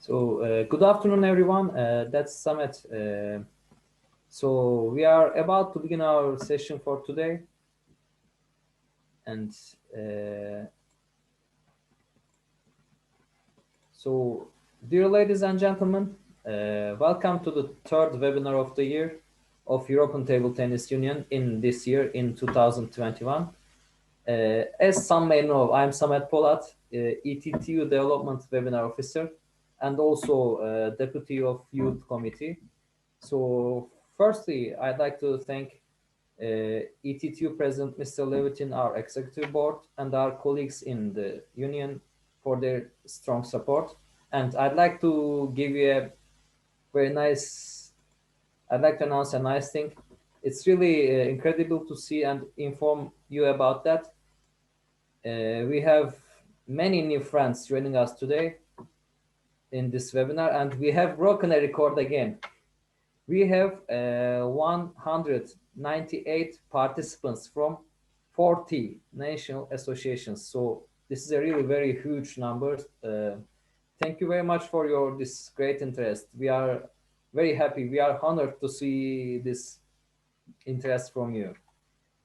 Good afternoon, everyone. That's Samet. So we are about to begin our session for today. And so, dear ladies and gentlemen, welcome to the third webinar of the year of European Table Tennis Union in this year, in 2021. As some may know, I'm Samet Polat, ETTU Development Webinar Officer, and also Deputy of Youth Committee. So firstly, I'd like to thank ETTU President Mr. Levitin, our Executive Board, and our colleagues in the Union for their strong support. And I'd like to give you a very nice, I'd like to announce a nice thing. It's really incredible to see and inform you about that. We have many new friends joining us today in this webinar, and we have broken a record again. We have 198 participants from 40 national associations. So this is a really very huge number. Thank you very much for this great interest. We are very happy. We are honored to see this interest from you.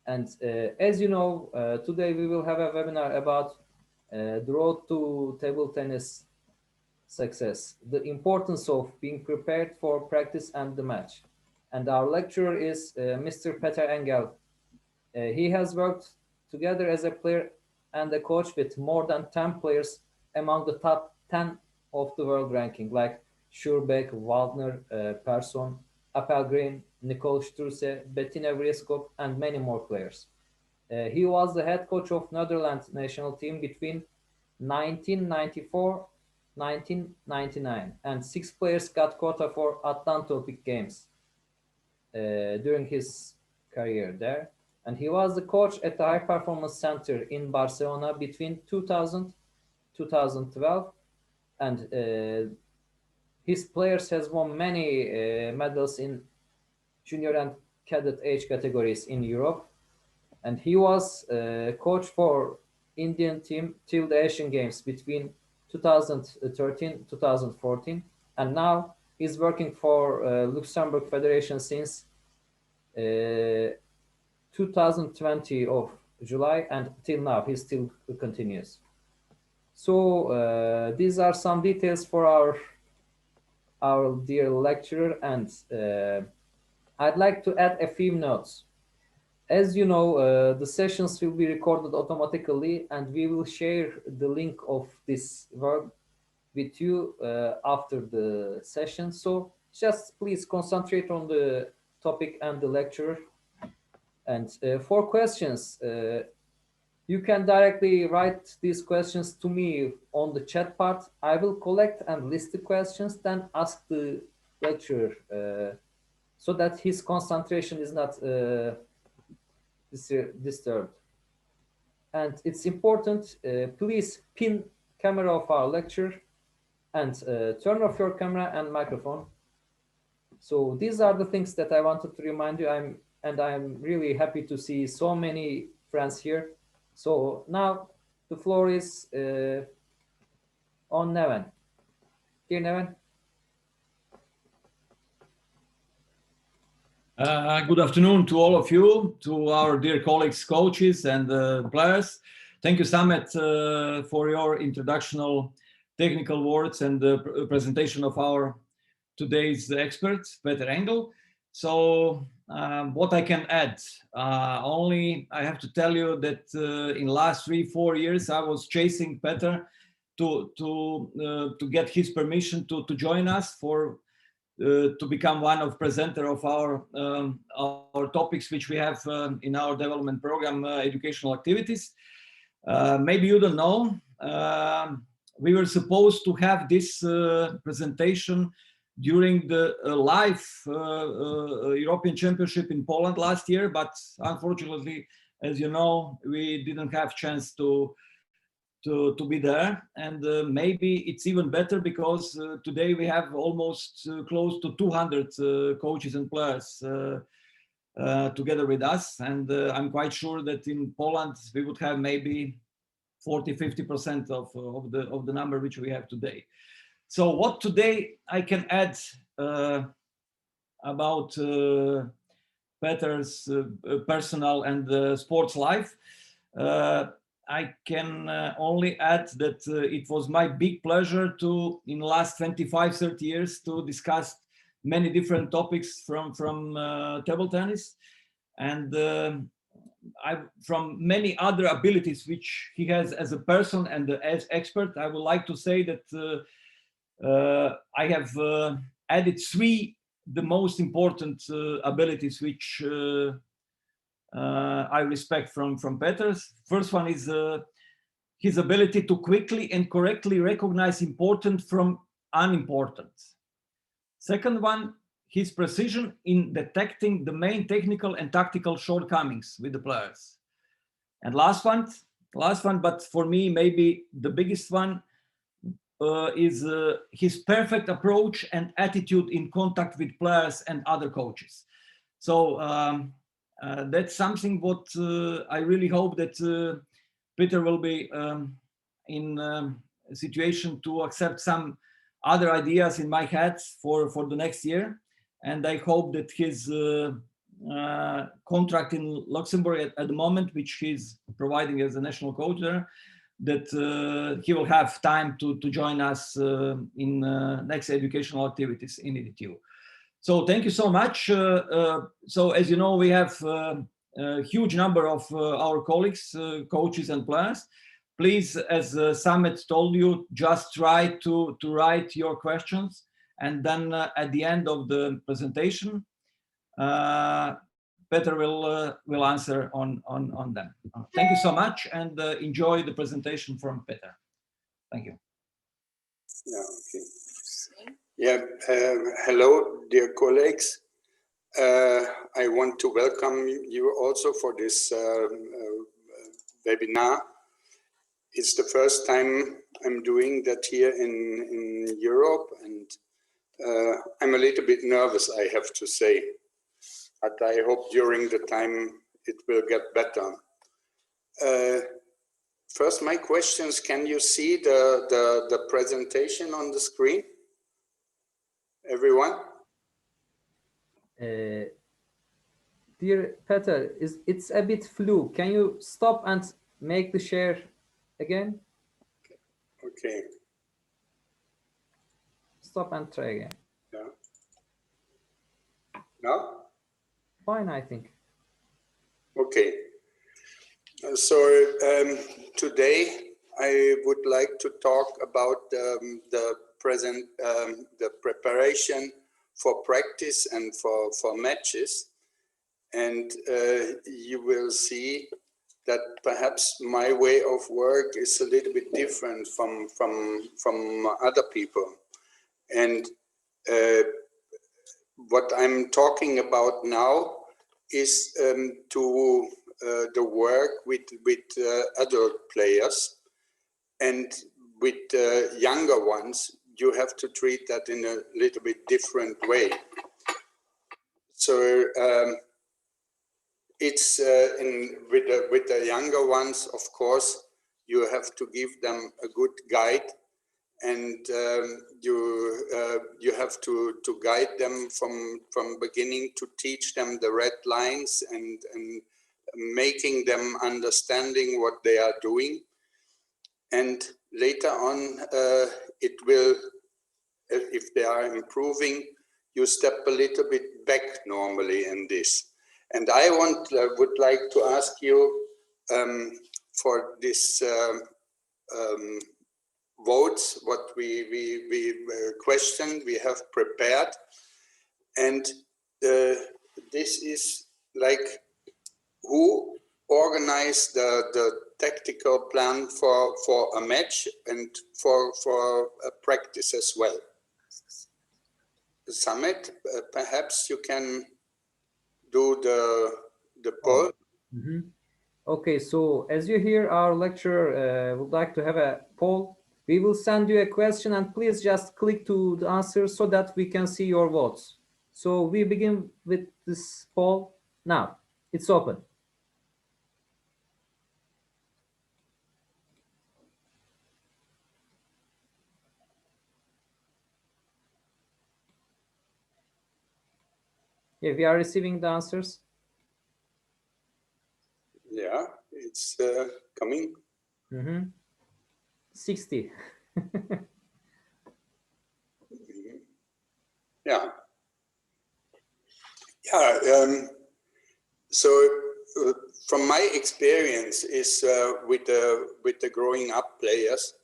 And as you know, today we will have a webinar about the road to table tennis success, the importance of being prepared for practice and the match. And our lecturer is Mr. Peter Engel. He has worked together as a player and a coach with more than 10 players among the top 10 of the world ranking, like Schuurbeek, Waldner, Persson, Appelgren, Nicole Strusse, Bettina Vrieskop, and many more players. He was the head coach of Netherlands national team between 1994-1999, and 6 players got quota for Atlanta Olympic Games during his career there. And he was the coach at the High Performance Center in Barcelona between 2000-2012, and his players has won many medals in junior and cadet age categories in Europe. And he was coach for Indian team till the Asian Games between 2013-2014, and now he's working for Luxembourg Federation since 2020 of July, and till now he still continues. So these are some details for our dear lecturer, and I'd like to add a few notes. As you know, the sessions will be recorded automatically, and we will share the link of this work with you after the session. So just please concentrate on the topic and the lecturer. And for questions, you can directly write these questions to me on the chat part. I will collect and list the questions, then ask the lecturer so that his concentration is not disturbed. And it's important, please pin camera of our lecturer and turn off your camera and microphone. So these are the things that I wanted to remind you. I'm really happy to see so many friends here. So now the floor is on Neven. Dear Neven. Good afternoon to all of you, to our dear colleagues, coaches, and players. Thank you, Samet, for your introductional technical words and the presentation of our today's expert, Peter Engel. So what I can add, only I have to tell you that in the last 3-4 years, I was chasing Peter to get his permission to join us to become one of presenter of our topics which we have in our development program, educational activities. Maybe you don't know, we were supposed to have this presentation during the live European Championship in Poland last year, but unfortunately, as you know, we didn't have chance to be there, and maybe it's even better because today we have almost close to 200 coaches and players together with us, and I'm quite sure that in Poland we would have maybe 40-50% of the number which we have today. So what today I can add about Peter's personal and sports life? I can only add that it was my big pleasure to, in the last 25, 30 years, to discuss many different topics from table tennis, and from many other abilities which he has as a person and as expert. I would like to say that I have added three the most important abilities which I respect from Peters. First one is his ability to quickly and correctly recognize important from unimportant. Second one, his precision in detecting the main technical and tactical shortcomings with the players. And last one, but for me maybe the biggest one, is his perfect approach and attitude in contact with players and other coaches. So that's something what I really hope that Peter will be in a situation to accept some other ideas in my head for the next year. And I hope that his contract in Luxembourg at the moment, which he's providing as a national coach there, that he will have time to join us in next educational activities in ETTU. So thank you so much. So as you know, we have a huge number of our colleagues, coaches and players. Please, as Samet told you, just try to write your questions, and then at the end of the presentation, Peter will answer on them. Thank you so much, and enjoy the presentation from Peter. Thank you. Yeah, okay. Yeah, hello, dear colleagues. I want to welcome you also for this webinar. It's the first time I'm doing that here in Europe, and I'm a little bit nervous, I have to say. But I hope during the time it will get better. First, my questions, can you see the presentation on the screen? Everyone? Dear Peter, it's a bit flu. Can you stop and make the share again? Okay. Stop and try again. Yeah. No? Fine, I think. Okay. So today I would like to talk about the preparation for practice and for matches, and you will see that perhaps my way of work is a little bit different from other people, and what I'm talking about now is to the work with adult players, and with younger ones you have to treat that in a little bit different way. So it's with the younger ones, of course, you have to give them a good guide, and you have to guide them from beginning, to teach them the red lines and making them understanding what they are doing. And later on, it will, if they are improving, you step a little bit back normally in this. And I would like to ask you for this votes, what we question we have prepared, and this is like who organized the tactical plan for a match and for a practice as well. Samet, perhaps you can do the poll. Mm-hmm. Okay, so as you hear, our lecturer would like to have a poll. We will send you a question, and please just click to the answer so that we can see your votes. So we begin with this poll now. It's open. Yeah, we are receiving the answers. Yeah, it's coming. 60. Yeah. Yeah. So from my experience is with the growing up players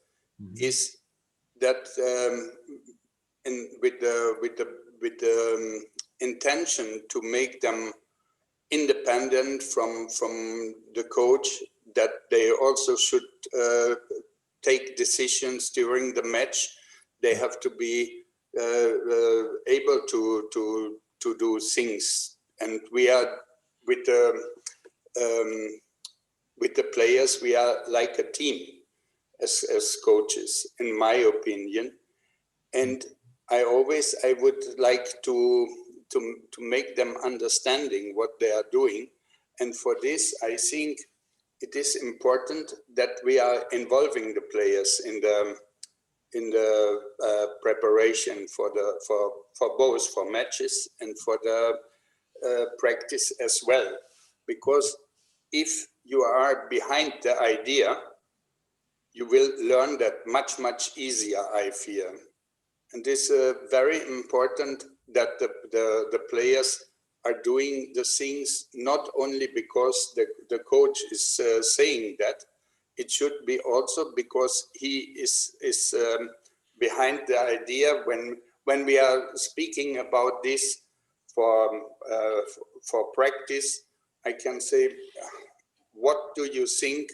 is that and with the intention to make them independent from the coach, that they also should take decisions during the match. They have to be able to do things, and we are with the players. We are like a team as coaches, in my opinion. And I would like to make them understanding what they are doing. And for this, I think it is important that we are involving the players in the preparation for both for matches and for the practice as well. Because if you are behind the idea, you will learn that much easier, I fear. And it's very important that the players are doing the things not only because the coach is saying that. It should be also because he is behind the idea. When we are speaking about this for practice, I can say, what do you think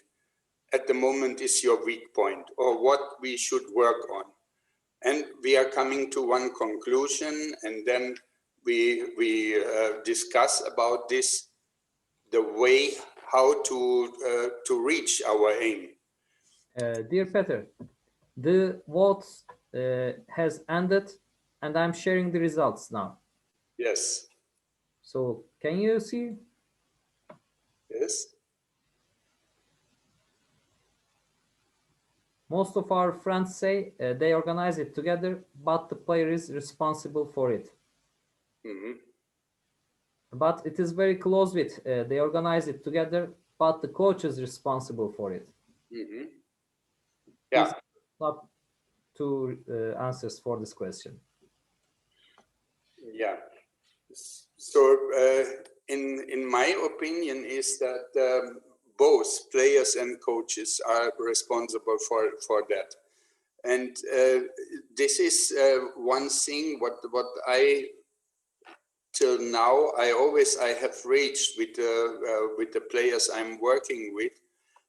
at the moment is your weak point, or what we should work on? And we are coming to one conclusion, and then we discuss about this, the way how to reach our aim. Dear Peter, the votes has ended, and I'm sharing the results now. Yes. So can you see? Yes. Most of our friends say they organize it together, but the player is responsible for it. But it is very close with they organize it together, but the coach is responsible for it. Yeah. Top two answers for this question. Yeah. So in my opinion is that both players and coaches are responsible for that. And this is one thing what I till now I have reached with the players I'm working with,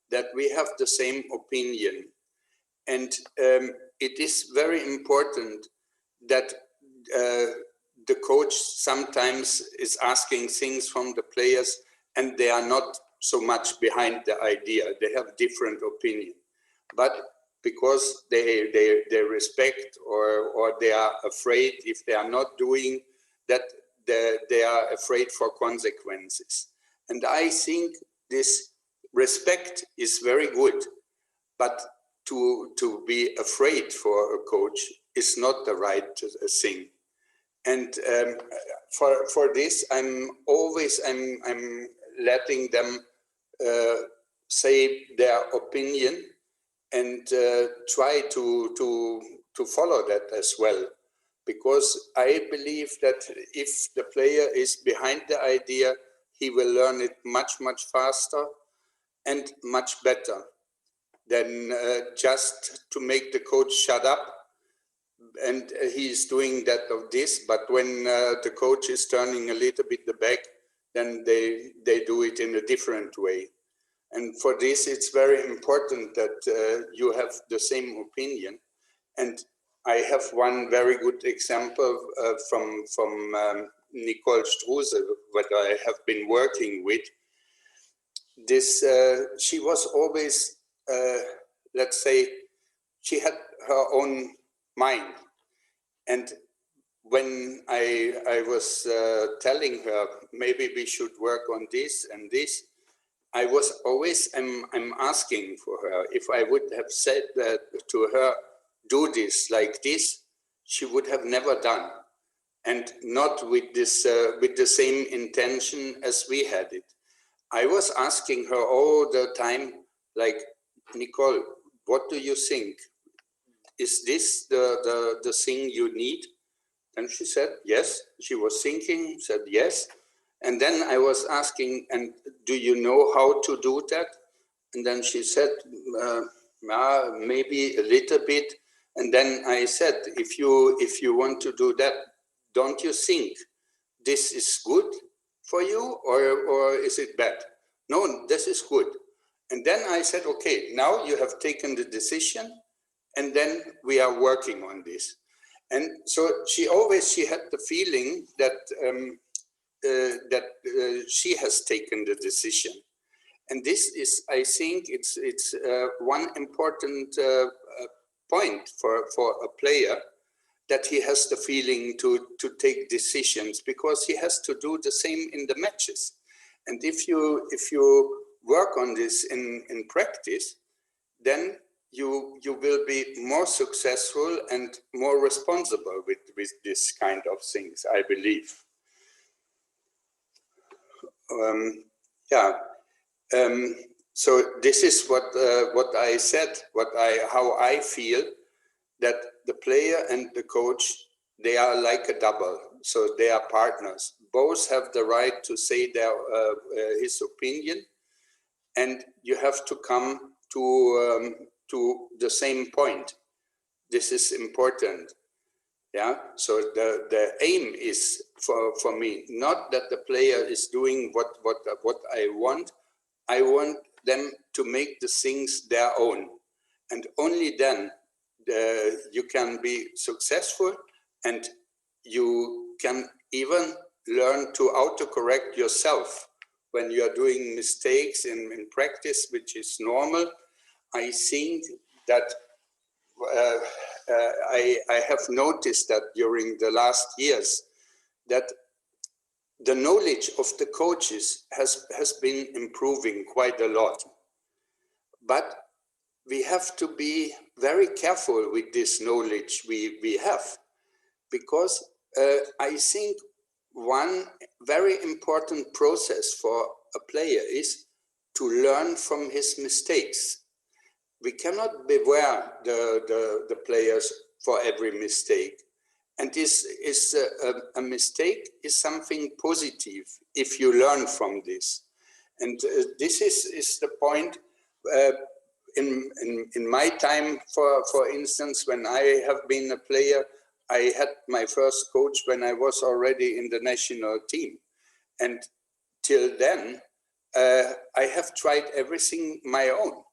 that we have the same opinion. And it is very important that the coach sometimes is asking things from the players, and they are not so much behind the idea. They have different opinion, but because they respect or they are afraid, if they are not doing that, they are afraid for consequences. And I think this respect is very good, but to be afraid for a coach is not the right thing. And for this, I'm letting them say their opinion, and try to follow that as well, because I believe that if the player is behind the idea, he will learn it much faster and much better than just to make the coach shut up. And he's doing that of this, but when the coach is turning a little bit the back, then they do it in a different way. And for this, it's very important that you have the same opinion. And I have one very good example from Nicole Struse, what I have been working with. This she was always, let's say, she had her own mind. And when I was telling her maybe we should work on this and this, I was always I'm asking for her. If I would have said that to her, do this like this, she would have never done. and not with this with the same intention as we had it. I was asking her all the time, like, Nicole, what do you think? Is this the thing you need? And she said yes. She was thinking, said yes. And then I was asking, and do you know how to do that? And then she said, maybe a little bit. And then I said, if you want to do that, don't you think this is good for you, or is it bad? No, this is good. And then I said, okay, now you have taken the decision, and then we are working on this. And so she had the feeling that she has taken the decision. And this is, I think, it's one important point for a player, that he has the feeling to take decisions, because he has to do the same in the matches. And if you work on this in practice, then you will be more successful and more responsible with this kind of things, I believe. So this is what I said, how I feel, that the player and the coach, they are like a double. So they are partners. Both have the right to say his opinion, and you have to come to the same point. This is important. Yeah. So the aim is for me not that the player is doing what I want. I want them to make the things their own, and only then you can be successful, and you can even learn to autocorrect yourself when you are doing mistakes in practice, which is normal. I think that I have noticed that during the last years, that the knowledge of the coaches has been improving quite a lot. But we have to be very careful with this knowledge we have, because I think one very important process for a player is to learn from his mistakes. We cannot beware the players for every mistake. And this is a mistake is something positive if you learn from this. And this is the point. In my time, for instance, when I have been a player, I had my first coach when I was already in the national team. And till then, I have tried everything my own.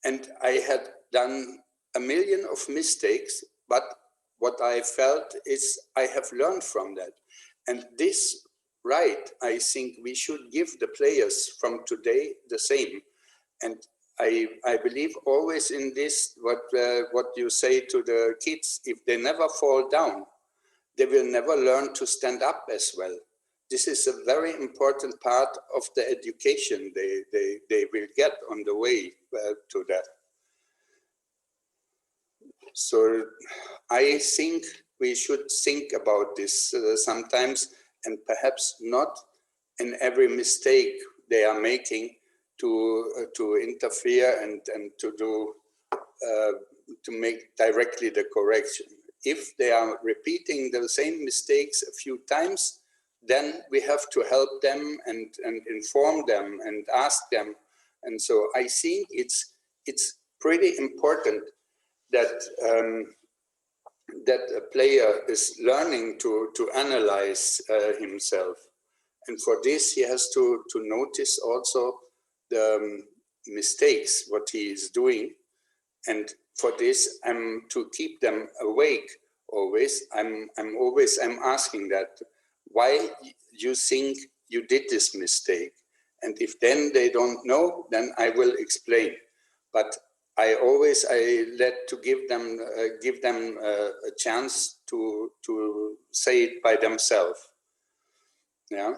And I had done a million of mistakes, but what I felt is I have learned from that. And this right, I think we should give the players from today the same. And I believe always in this, what you say to the kids, if they never fall down, they will never learn to stand up as well. This is a very important part of the education they will get on the way to that. So I think we should think about this sometimes, and perhaps not in every mistake they are making to interfere and to make directly the correction. If they are repeating the same mistakes a few times, then we have to help them and inform them and ask them. And so I think it's pretty important that that a player is learning to analyze himself. And for this, he has to notice also the mistakes, what he is doing. And for this, I'm to keep them awake always. I'm asking that, why you think you did this mistake? And if then they don't know, then I will explain. But I let to give them a chance to say it by themselves. Yeah.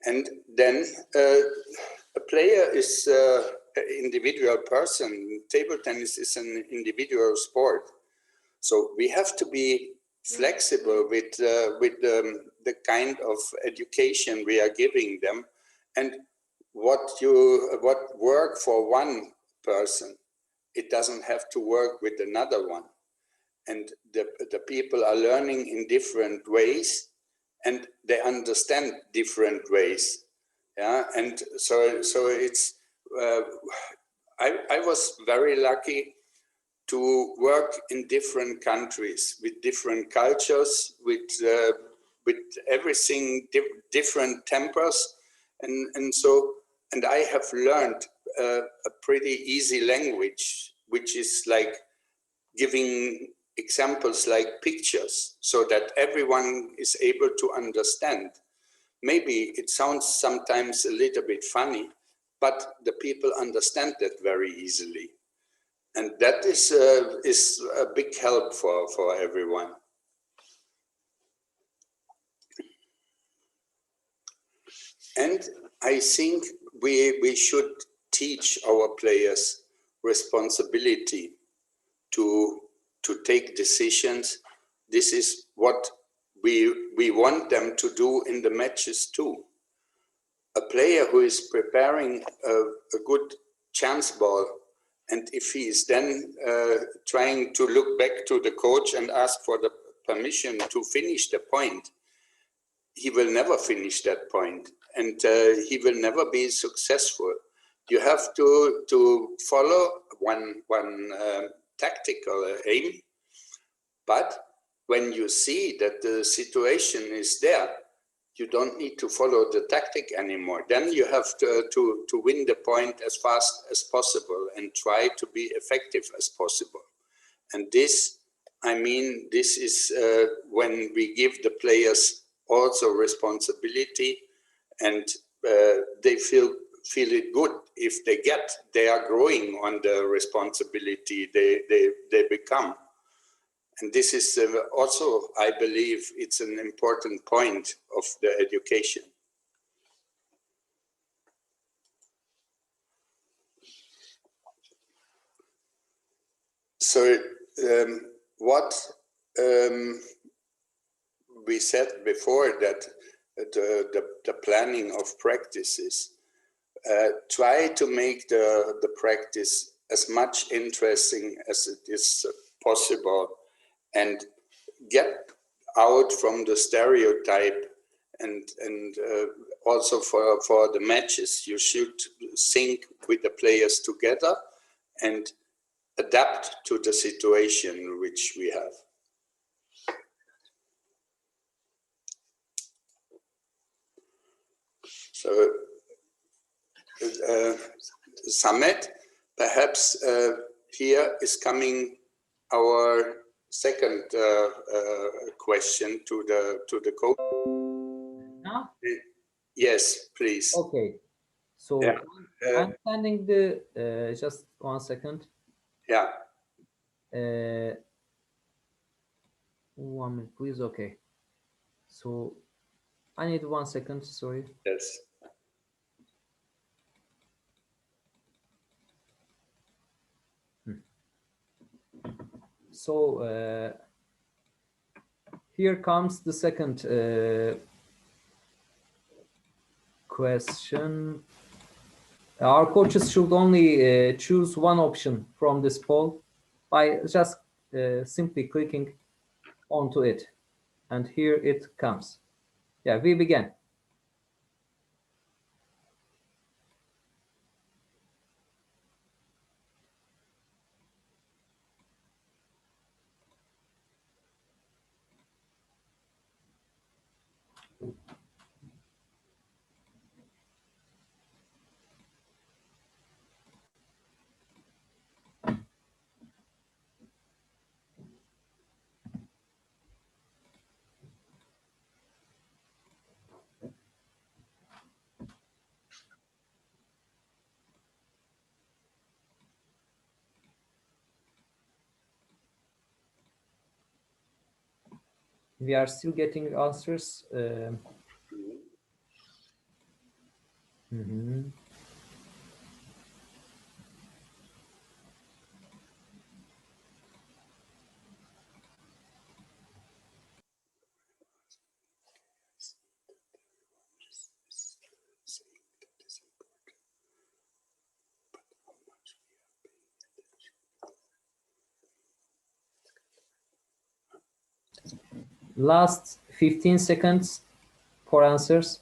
And then a player is an individual person. Table tennis is an individual sport. So we have to be flexible with the kind of education we are giving them, and what work for one person, it doesn't have to work with another one, and the people are learning in different ways, and they understand different ways. Yeah, and so it's I was very lucky to work in different countries with different cultures, with everything, different tempers, and I have learned a pretty easy language, which is like giving examples like pictures, so that everyone is able to understand. Maybe it sounds sometimes a little bit funny, but the people understand that very easily. And that is a big help for everyone. And I think we should teach our players responsibility to take decisions. This is what we want them to do in the matches too. A player who is preparing a good chance ball, and if he is then trying to look back to the coach and ask for the permission to finish the point, he will never finish that point, and he will never be successful. You have to follow one tactical aim, but when you see that the situation is there, you don't need to follow the tactic anymore. Then you have to win the point as fast as possible and try to be effective as possible. And this, I mean, this is when we give the players also responsibility, and they feel it good if they are growing on the responsibility they become. And this is also, I believe, it's an important point of the education. So what we said before, that the planning of practices, try to make the practice as much interesting as it is possible, and get out from the stereotype, and also for the matches, you should sync with the players together and adapt to the situation which we have. So Samet, perhaps here is coming our second question to the coach. Now? Yes, please. Okay. So Yeah. I'm sending the just 1 second. Yeah. 1 minute, please. Okay. So I need 1 second. Sorry. Yes. So here comes the second question. Our coaches should only choose one option from this poll by just simply clicking onto it. And here it comes. Yeah, we begin. We are still getting answers. Last 15 seconds for answers.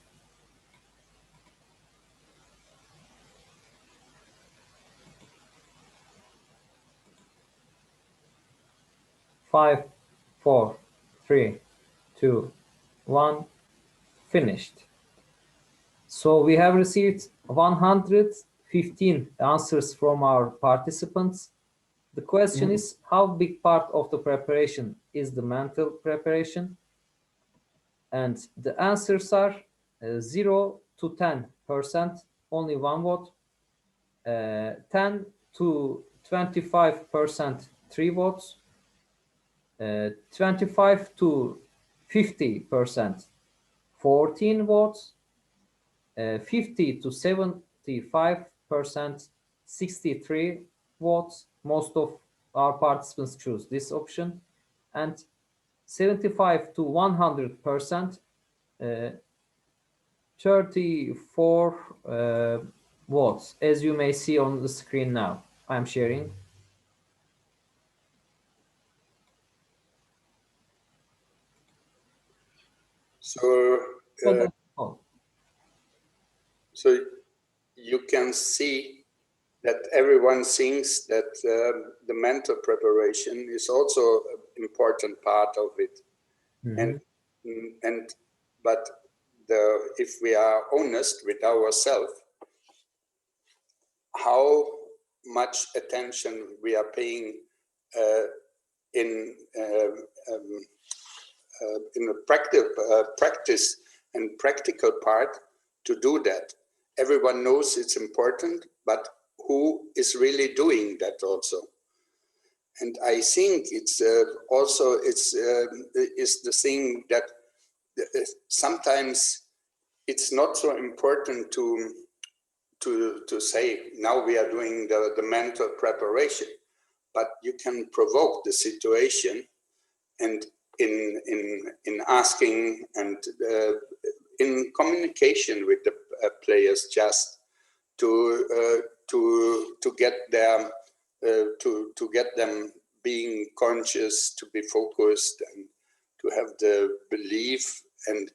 5, 4, 3, 2, 1. Finished. So we have received 115 answers from our participants. The question is, how big part of the preparation is the mental preparation? And the answers are 0 to 10%, only one vote, 10 to 25%, 3 votes, 25 to 50%, 14 votes, 50 to 75%, 63 votes. Most of our participants choose this option, and 75 to 100%, 34 votes, as you may see on the screen now. I'm sharing. So, that's all. so you can see that everyone thinks that the mental preparation is also an important part of it. Mm-hmm. But if we are honest with ourselves, how much attention we are paying in the practice and practical part to do that. Everyone knows it's important, but who is really doing that also? And I think it's also is the thing that sometimes it's not so important to say now we are doing the mental preparation, but you can provoke the situation, and in asking and in communication with the players, just to get them to get them being conscious, to be focused, and to have the belief and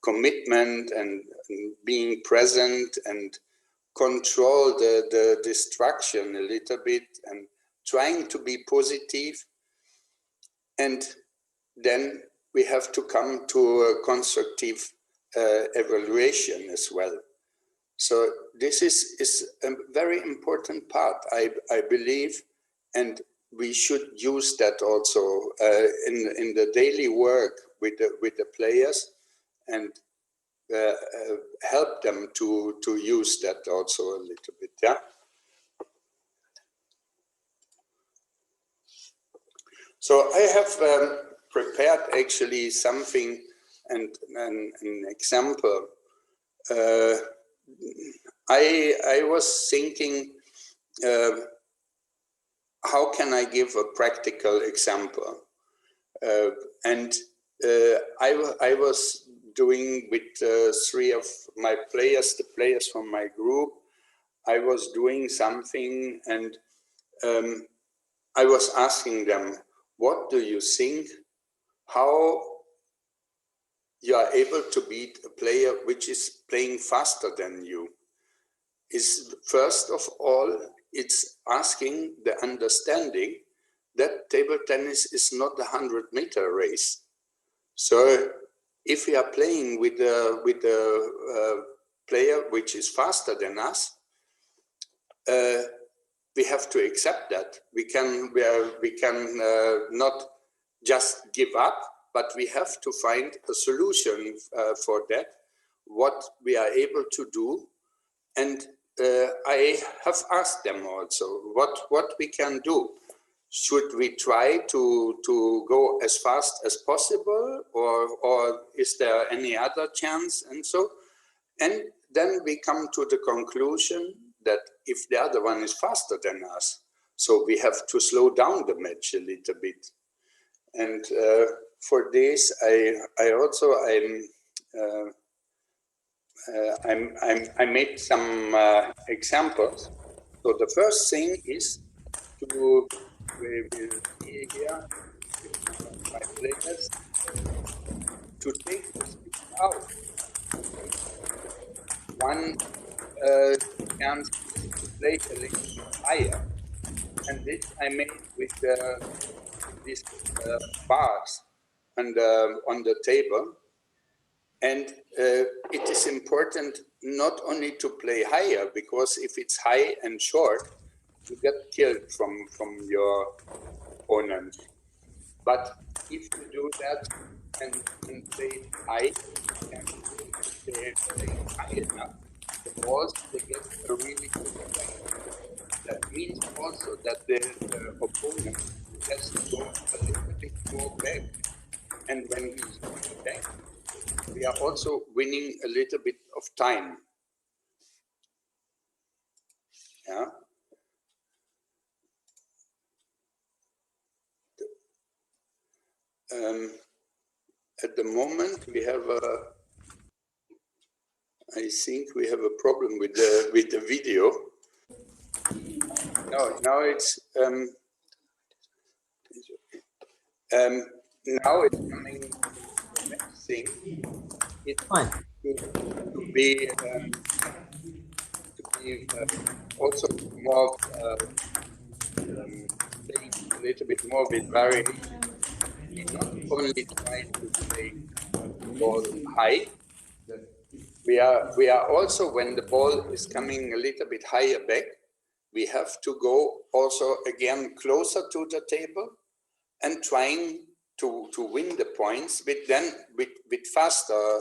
commitment and being present and control the distraction a little bit and trying to be positive. And then we have to come to a constructive evaluation as well. So this is a very important part, I believe, and we should use that also in the daily work with the players, and help them to use that also a little bit. Yeah. So I have prepared actually something and an example. I was thinking, how can I give a practical example? And I was doing with 3 of my players, the players from my group, I was doing something, and I was asking them, what do you think, how you are able to beat a player which is playing faster than you? Is first of all, it's asking the understanding that table tennis is not a 100-meter race. So if we are playing with a player which is faster than us, we have to accept that. We can not just give up, but we have to find a solution for that, what we are able to do. And I have asked them also what we can do. Should we try to go as fast as possible, or is there any other chance? And so, and then we come to the conclusion that if the other one is faster than us, so we have to slow down the match a little bit. And for this, I made some examples. So the first thing is we will see here my players. to take the stick out. One chance is to play a little bit higher, and this I made with these bars on the table. And it is important not only to play higher, because if it's high and short, you get killed from your opponent. But if you do that and play high, and if they play high enough, the balls, they get a really good length. That means also that the opponent has to go a little bit more back. And when he's going back, we are also winning a little bit of time. Yeah. At the moment, we have I think we have a problem with the video. No, now it's now it's coming to the next thing. It's Fine. to be also more playing a little bit more with variation. We not only try to play the ball high, we are also, when the ball is coming a little bit higher back, we have to go also again closer to the table and trying to win the points with faster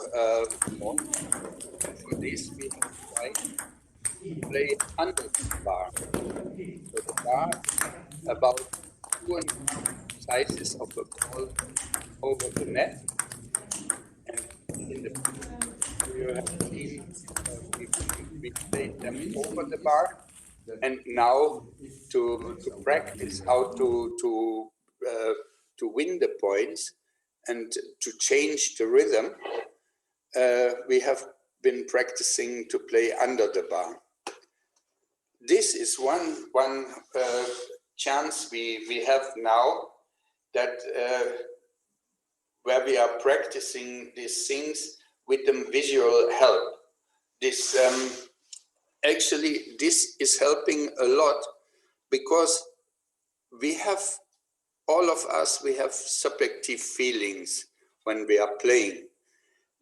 ball. And for this we have to try to play under the bar. So the bar is about 2.5 sizes of the ball over the net, and in the you have seen we played them over the bar, and now to practice how to win the points and to change the rhythm, we have been practicing to play under the bar. This is one chance we have now, that where we are practicing these things with the visual help. This actually, this is helping a lot, because we have, all of us, we have subjective feelings when we are playing.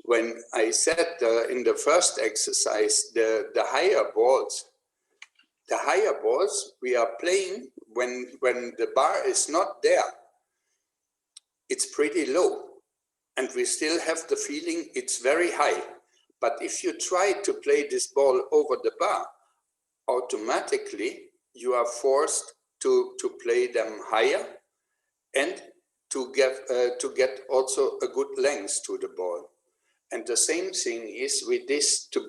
When I said in the first exercise, the higher balls we are playing when the bar is not there, it's pretty low. And we still have the feeling it's very high. But if you try to play this ball over the bar, automatically you are forced to play them higher and to get also a good length to the ball. And the same thing is with this, to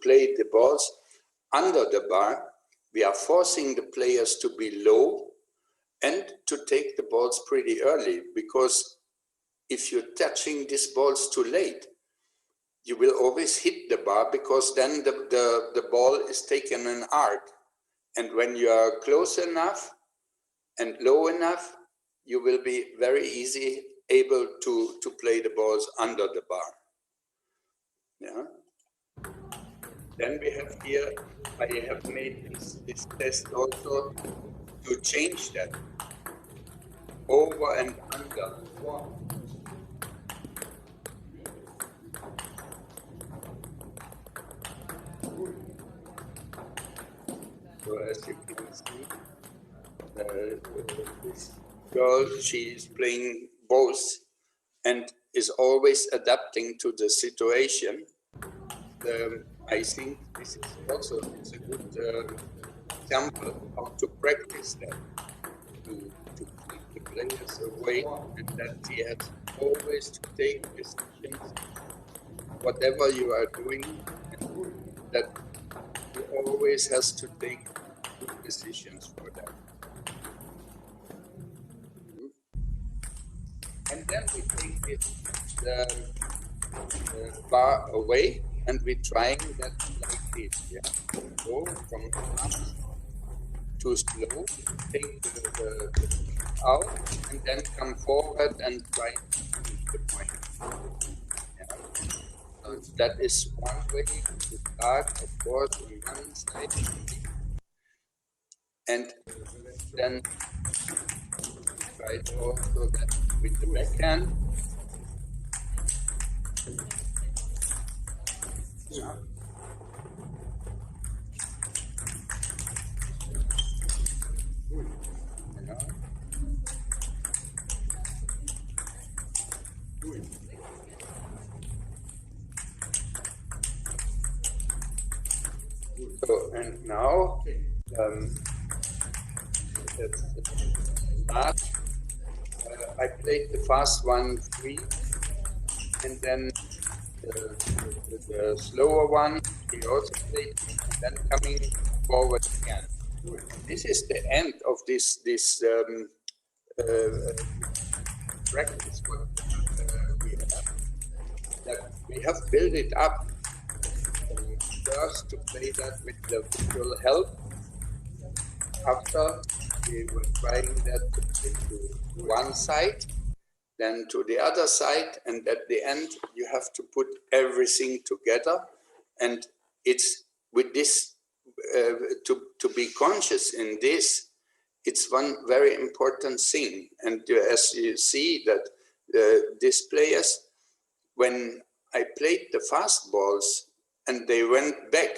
play the balls under the bar. We are forcing the players to be low and to take the balls pretty early, because if you're touching these balls too late, you will always hit the bar, because then the ball is taken an arc. And when you are close enough and low enough, you will be very easy able to play the balls under the bar. Yeah. Then we have here, I have made this test also to change that over and under. So as you can see, this girl, she is playing both and is always adapting to the situation. I think this is also a good example how to practice that, to keep the players away, and that he has always to take decisions, whatever you are doing, and that he always has to take good decisions for that. And then we take the bar away, and we're trying that like this, yeah? Go from fast to slow, take the out and then come forward and try to finish the point. Yeah. So that is one way to start, of course, on one side. And then try also that with the backhand. Yeah. So, and now, last, I played the fast one free, and then the slower one, he also played, and then coming forward again. This is the end of this practice what we have. That we have built it up first to play that with the visual help. After we were trying that to one side, then to the other side, and at the end you have to put everything together. And it's with this to be conscious in this. It's one very important thing. And as you see that these players, when I played the fast balls and they went back,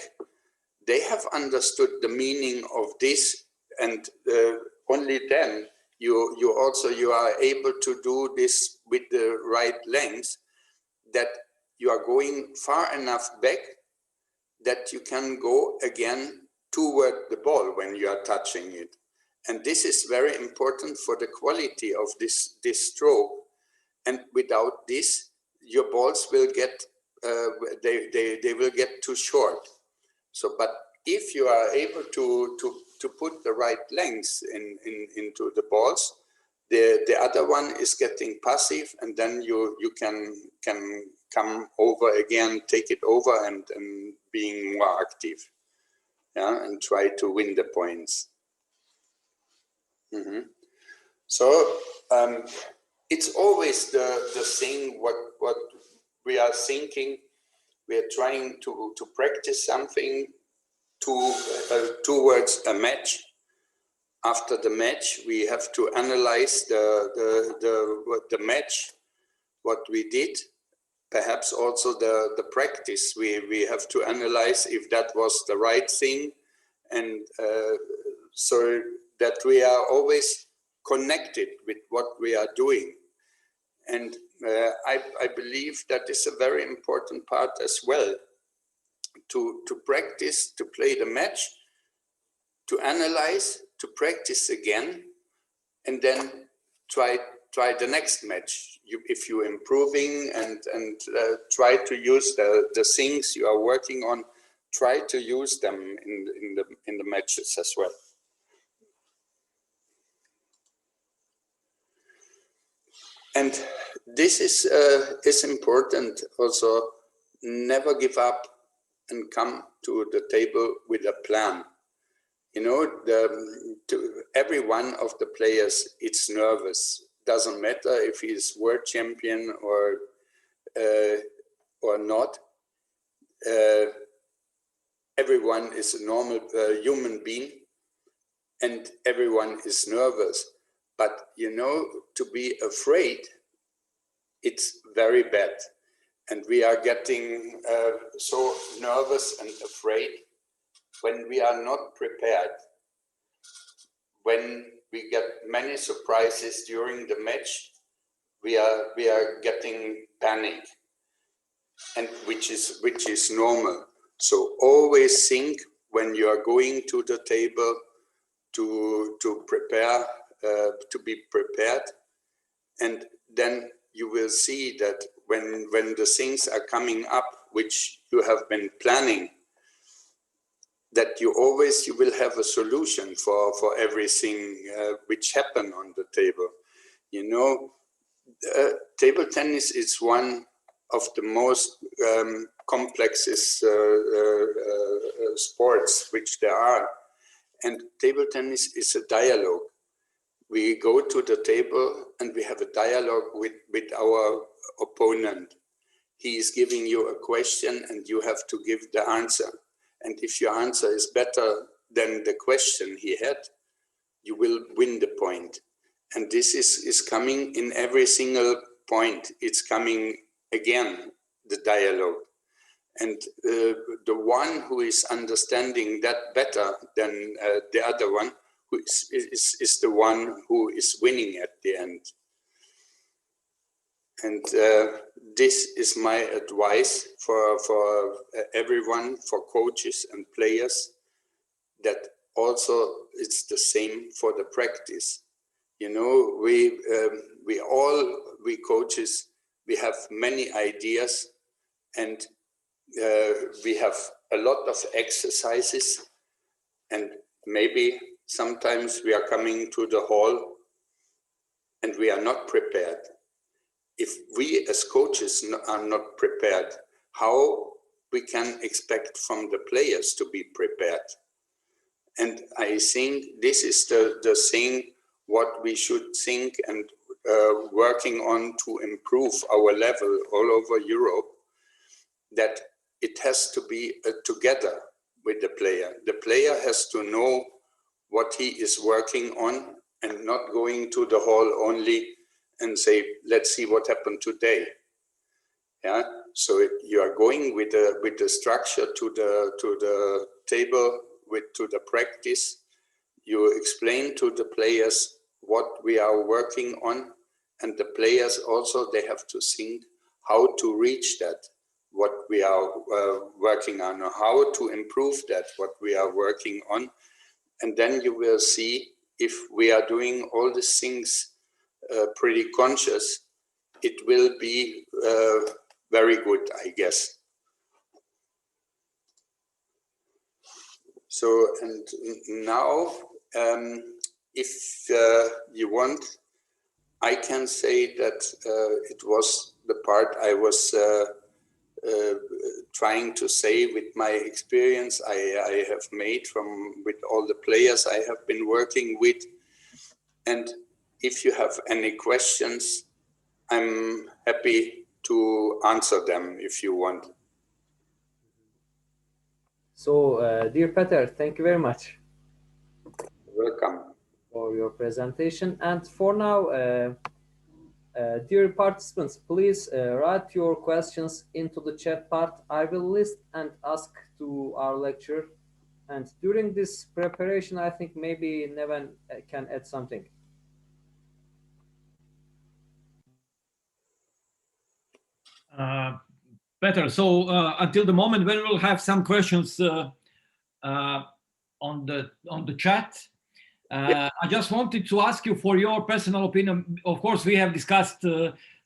they have understood the meaning of this, and only then you are able to do this with the right length, that you are going far enough back that you can go again toward the ball when you are touching it. And this is very important for the quality of this stroke. And without this, your balls will get they will get too short. So, but if you are able to put the right length into the balls, the other one is getting passive, and then you can come over again, take it over, and being more active, yeah, and try to win the points. Mm-hmm. So it's always the thing what we are thinking. We are trying to practice something towards a match. After the match, we have to analyze the match, what we did, perhaps also the practice. We have to analyze if that was the right thing, and so that we are always connected with what we are doing. And I believe that is a very important part as well, to practice, to play the match, to analyze, to practice again, and then try the next match. If you're improving and try to use the things you are working on, try to use them in the matches as well. And this is important also. Never give up and come to the table with a plan. You know, every one of the players, it's nervous. Doesn't matter if he's world champion or not. Everyone is a normal human being, and everyone is nervous. But you know, to be afraid, it's very bad. And we are getting so nervous and afraid when we are not prepared. When we get many surprises during the match, we are getting panic, and which is normal. So always think when you are going to the table to prepare, to be prepared, and then you will see that when the things are coming up which you have been planning, that you will have a solution for everything which happened on the table. You know, table tennis is one of the most complexest sports which there are. And table tennis is a dialogue. we go to the table and we have a dialogue with our opponent. He is giving you a question and you have to give the answer. And if your answer is better than the question he had, you will win the point. And this is coming in every single point. It's coming again, the dialogue. And the one who is understanding that better than the other one who is the one who is winning at the end. And this is my advice for everyone, for coaches and players, that also it's the same for the practice. You know, we coaches, we have many ideas, and we have a lot of exercises, and maybe sometimes we are coming to the hall and we are not prepared. If we as coaches are not prepared, how we can expect from the players to be prepared? And I think this is the thing what we should think and working on to improve our level all over Europe, that it has to be together with the player. The player has to know what he is working on and not going to the hall only and say, let's see what happened today. Yeah. So you are going with the structure to the table, to the practice. You explain to the players what we are working on, and the players also, they have to think how to reach that, what we are working on, or how to improve that, what we are working on. And then you will see if we are doing all these things pretty conscious, it will be very good, I guess. So, and now, if you want, I can say that it was the part I was trying to say with my experience I have made with all the players I have been working with. And if you have any questions, I'm happy to answer them if you want. So, dear Peter, thank you very much. Welcome. For your presentation. And for now, dear participants, please write your questions into the chat part. I will list and ask to our lecturer. And during this preparation, I think maybe Neven can add something. Peter, so until the moment when we'll have some questions on the chat, I just wanted to ask you for your personal opinion. Of course, we have discussed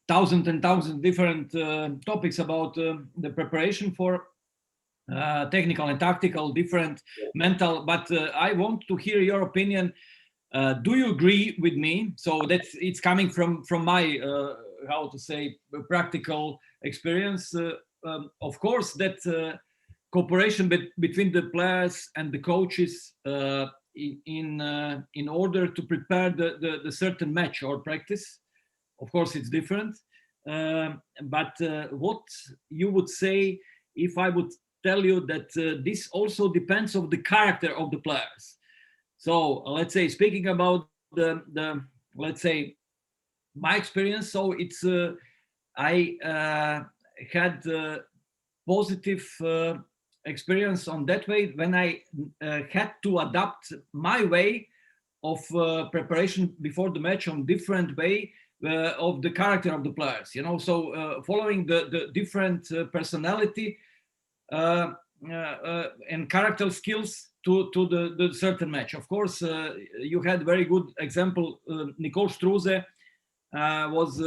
thousands and thousands different topics about the preparation for technical and tactical, different mental, but I want to hear your opinion. Do you agree with me? So it's coming from my how to say practical experience. Of course, that cooperation between the players and the coaches in order to prepare the certain match or practice. Of course, it's different. But what you would say if I would tell you that this also depends on the character of the players? So let's say, speaking about the let's say my experience, so it's I had positive experience on that way when I had to adapt my way of preparation before the match on different way of the character of the players, you know, so following the different personality and character skills to the certain match. Of course, you had very good example. Nicole Struze was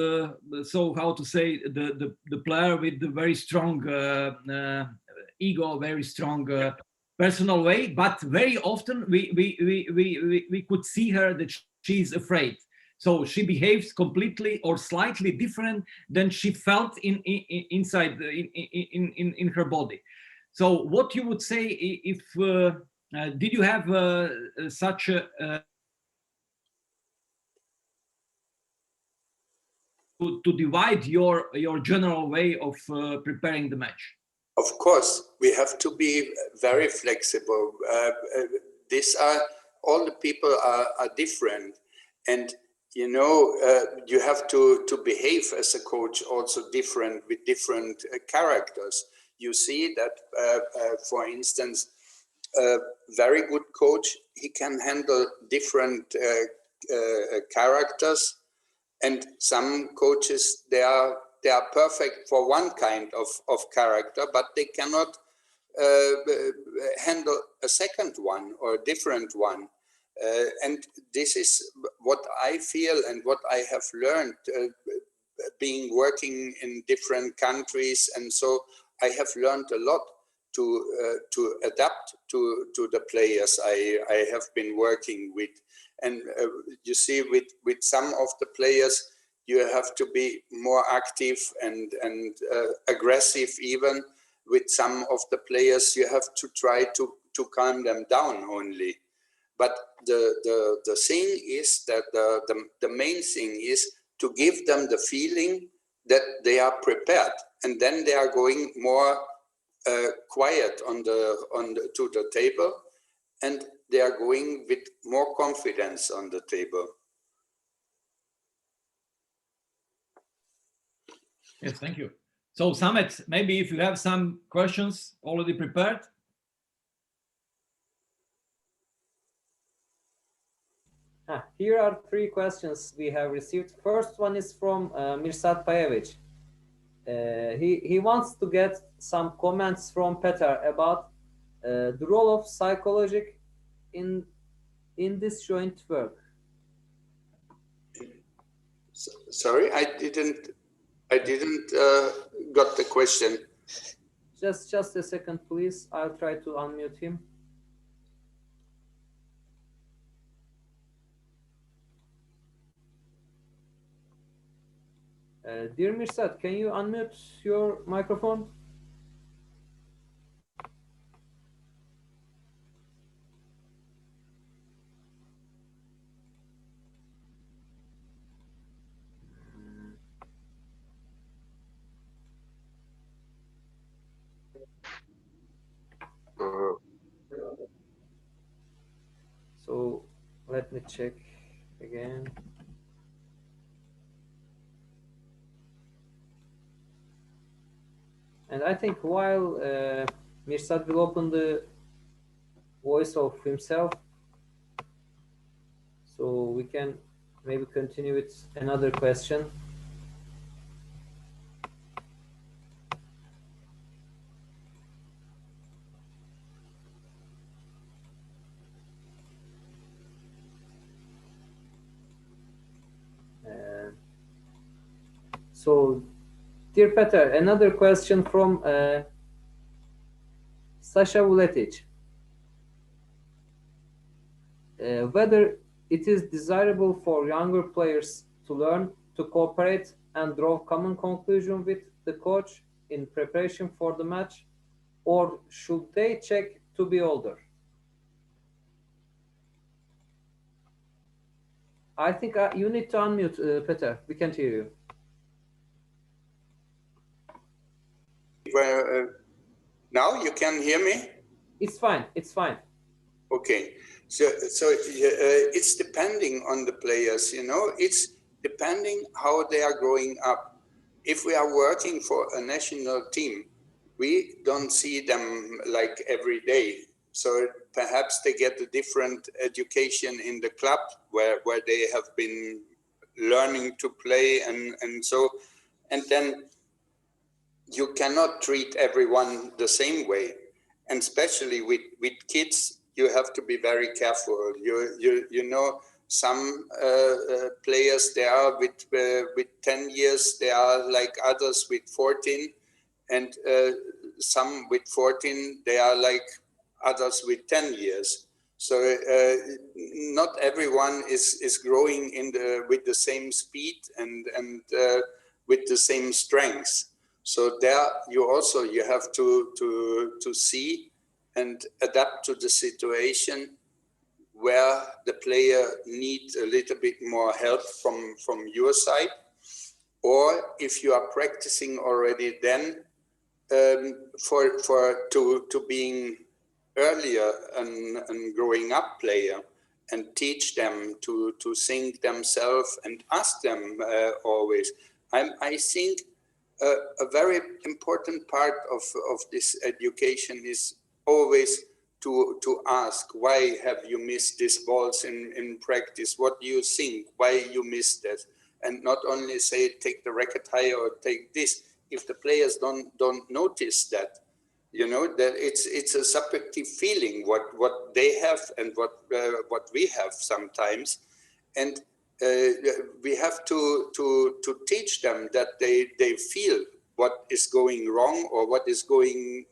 so how to say the player with the very strong ego, very strong personal way, but very often we could see her that she's afraid. So she behaves completely or slightly different than she felt inside in her body. So what you would say if did you have such a to divide your general way of preparing the match? Of course, we have to be very flexible. These are all the people are different, and you know you have to behave as a coach also different with different characters. You see that, for instance, a very good coach, he can handle different characters, and some coaches they are perfect for one kind of character, but they cannot handle a second one or a different one. And this is what I feel and what I have learned being working in different countries, and so I have learned a lot to adapt to the players I have been working with. And you see, with some of the players, you have to be more active and aggressive. Even with some of the players, you have to try to calm them down only. But the thing is that the main thing is to give them the feeling that they are prepared, and then they are going more quiet to the table, and they are going with more confidence on the table. Yes, thank you. So Samet, maybe if you have some questions already prepared. Here are 3 questions we have received. First one is from Mirsad Payevic. He wants to get some comments from Peter about the role of psychology in this joint work. Sorry, I didn't got the question. Just a second, please. I'll try to unmute him. Dear Mirsad, can you unmute your microphone? So let me check again. And I think while Mirsad will open the voice of himself, so we can maybe continue with another question. So, dear Peter, another question from Sasha Vuletic. Whether it is desirable for younger players to learn to cooperate and draw common conclusion with the coach in preparation for the match, or should they check to be older? I think you need to unmute, Peter. We can't hear you. Well, now you can hear me? It's fine. It's fine. Okay. So it's depending on the players, you know, it's depending how they are growing up. If we are working for a national team, we don't see them like every day. So perhaps they get a different education in the club where they have been learning to play and so, and then you cannot treat everyone the same way. And especially with kids, you have to be very careful. You know, some players, they are with 10 years, they are like others with 14, and some with 14, they are like others with 10 years. So not everyone is growing with the same speed and with the same strengths. So there you have to see and adapt to the situation where the player needs a little bit more help from your side. or if you are practicing already then to being earlier and growing up player, and teach them to sing themselves and ask them always. I think a very important part of this education is always to ask, why have you missed these balls in practice? What do you think? Why you missed that? And not only say, take the racket higher or take this. If the players don't notice that, you know, that it's a subjective feeling what they have and what we have sometimes, and we have to teach them that they feel what is going wrong or what is going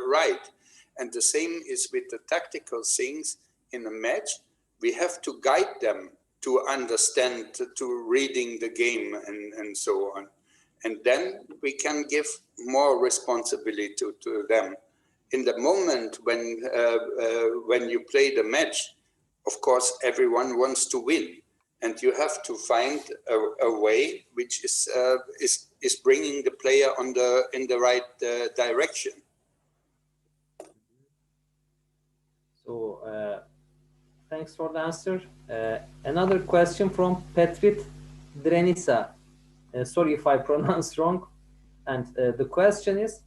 right. And the same is with the tactical things in a match. We have to guide them to understand, to reading the game and so on. And then we can give more responsibility to them. In the moment when you play the match, of course, everyone wants to win. And you have to find a way which is bringing the player in the right direction. So thanks for the answer. Another question from Petrit Drenisa. Sorry if I pronounce wrong. And the question is,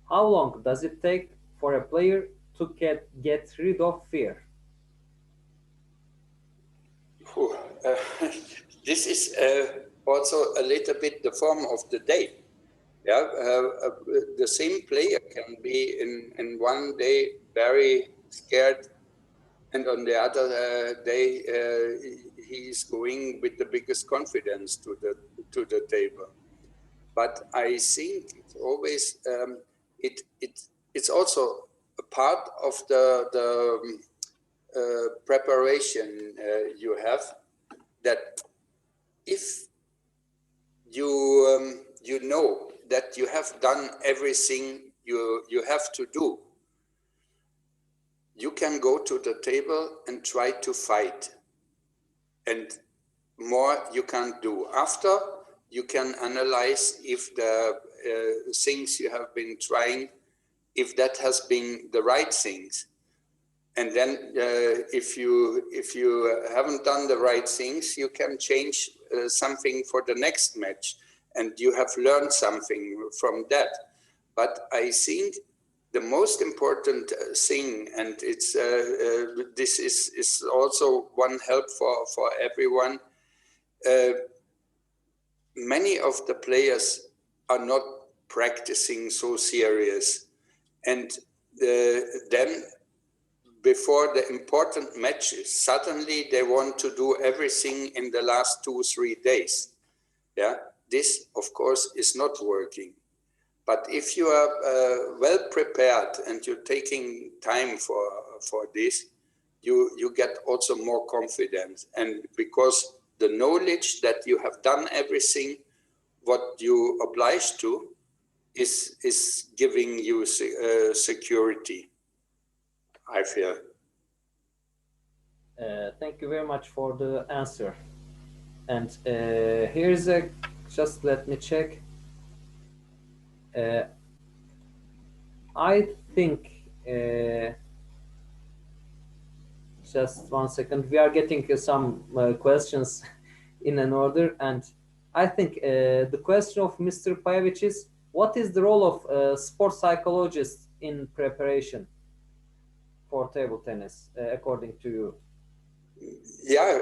how long does it take for a player to get rid of fear? This is also a little bit the form of the day. Yeah, the same player can be in one day very scared, and on the other day he's going with the biggest confidence to the table. But I think it's always it's also a part of the preparation you have, that if you you know that you have done everything you have to do, you can go to the table and try to fight, and more you can't do. After, you can analyze if the things you have been trying, if that has been the right things. And then if you haven't done the right things, you can change something for the next match, and you have learned something from that. But I think the most important thing, and it's this is also one help for everyone. Many of the players are not practicing so serious, and then before the important matches, suddenly they want to do everything in the last 2-3 days. Yeah, this of course is not working. But if you are well prepared and you're taking time for this, you get also more confidence. And because the knowledge that you have done everything, what you obliged to, is giving you security, I feel. Thank you very much for the answer. And here's just let me check. I think, just 1 second, we are getting some questions in an order, and I think the question of Mr. Pavich is, what is the role of sports psychologists in preparation for table tennis, according to you? Yeah,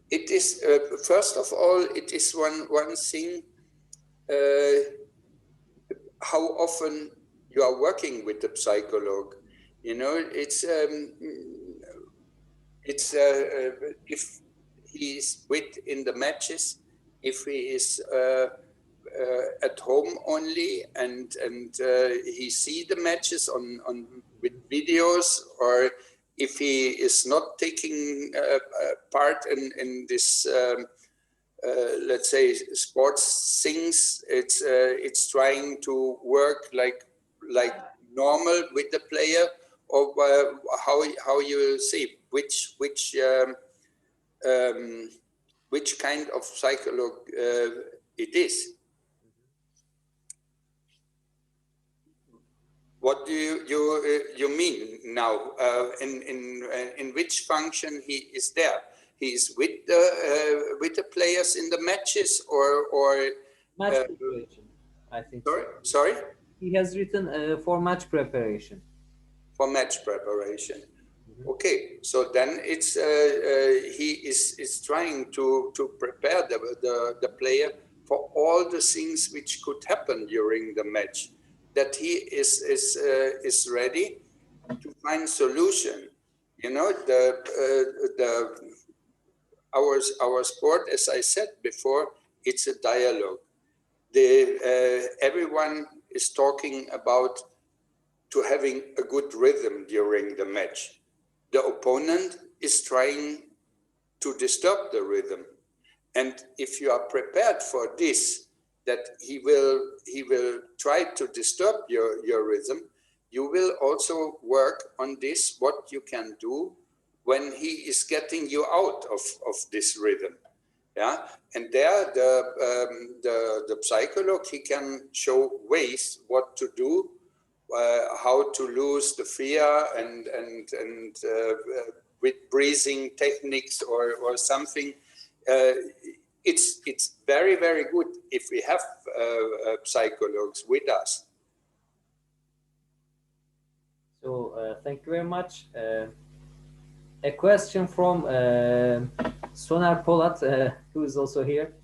it is, first of all, it is one thing, how often you are working with the psychologue. You know, it's if he is with in the matches, if he is at home only and he see the matches on with videos, or if he is not taking part in this let's say sports things, it's trying to work like normal with the player, or how you see which kind of psychologue it is. What do you mean now? In which function he is there? He is with the players in the matches, or Match preparation, I think. sorry. He has written for match preparation. For match preparation. Okay, so then it's he is trying to prepare the player for all the things which could happen during the match, that he is ready to find solution. You know, our sport, as I said before, it's a dialogue. Everyone is talking about to having a good rhythm during the match. The opponent is trying to disturb the rhythm. And if you are prepared for this, that he will try to disturb your rhythm, you will also work on this, what you can do when he is getting you out of this rhythm. Yeah, and there the psychologist, he can show ways what to do, how to lose the fear, and with breathing techniques or something. It's very, very good if we have psychologists with us. So thank you very much. A question from Soner Polat, who is also here,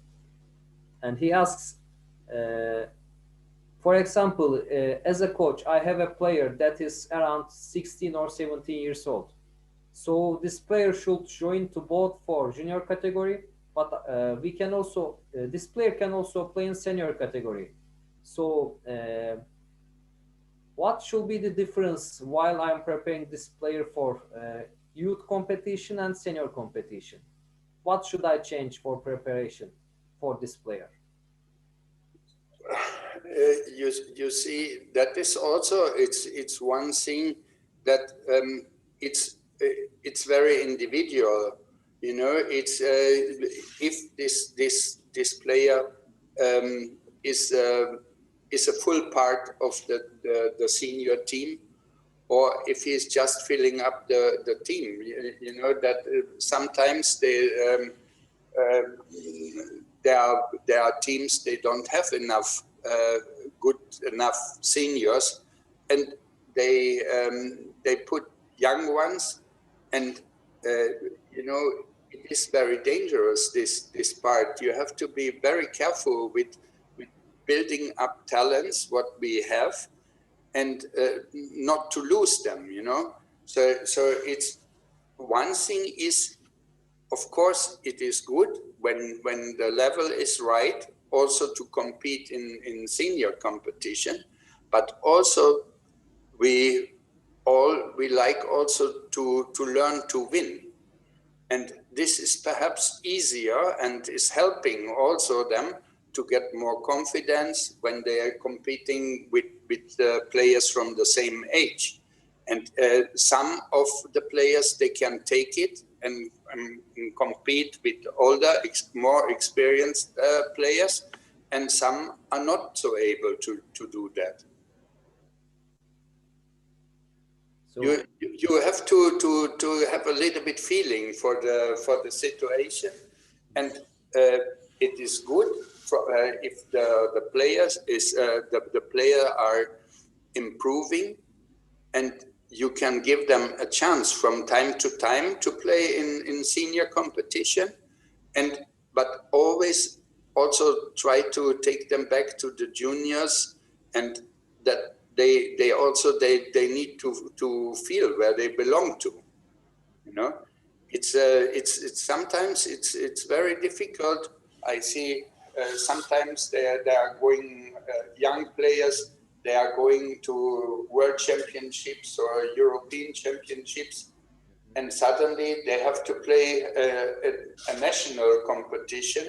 and he asks, for example, as a coach, I have a player that is around 16 or 17 years old. So this player should join to both for junior category, but we can also, this player can also play in senior category. So what should be the difference while I'm preparing this player for youth competition and senior competition? What should I change for preparation for this player? You see, that is also, it's one thing that it's very individual. You know, it's if this player is a full part of the senior team, or if he's just filling up the team. You know that sometimes there are teams, they don't have enough good enough seniors, and they put young ones, and you know, it is very dangerous, this part. You have to be very careful with building up talents what we have, and not to lose them, you know. So it's one thing is, of course, it is good when the level is right, also to compete in senior competition, but also we like also to learn to win. And this is perhaps easier and is helping also them to get more confidence when they are competing with players from the same age. And some of the players, they can take it and compete with older, more experienced players, and some are not so able to do that. So you have to have a little bit feeling for the situation, and it is good for, if the players is the player are improving, and you can give them a chance from time to time to play in senior competition, but always also try to take them back to the juniors, and that they also need to feel where they belong to. You know, it's sometimes it's very difficult. I see sometimes they are going young players. They are going to world championships or European championships, and suddenly they have to play a national competition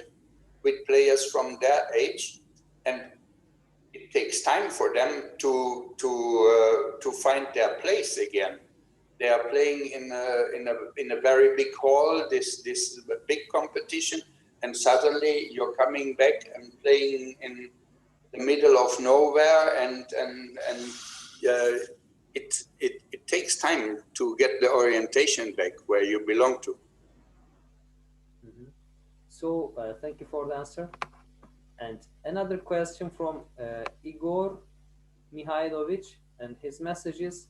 with players from their age, and it takes time for them to find their place again. They are playing in a very big hall, this big competition, and suddenly you're coming back and playing in the middle of nowhere, and it takes time to get the orientation back where you belong to. Mhm. So thank you for the answer. And another question from Igor Mihailovich, and his message is,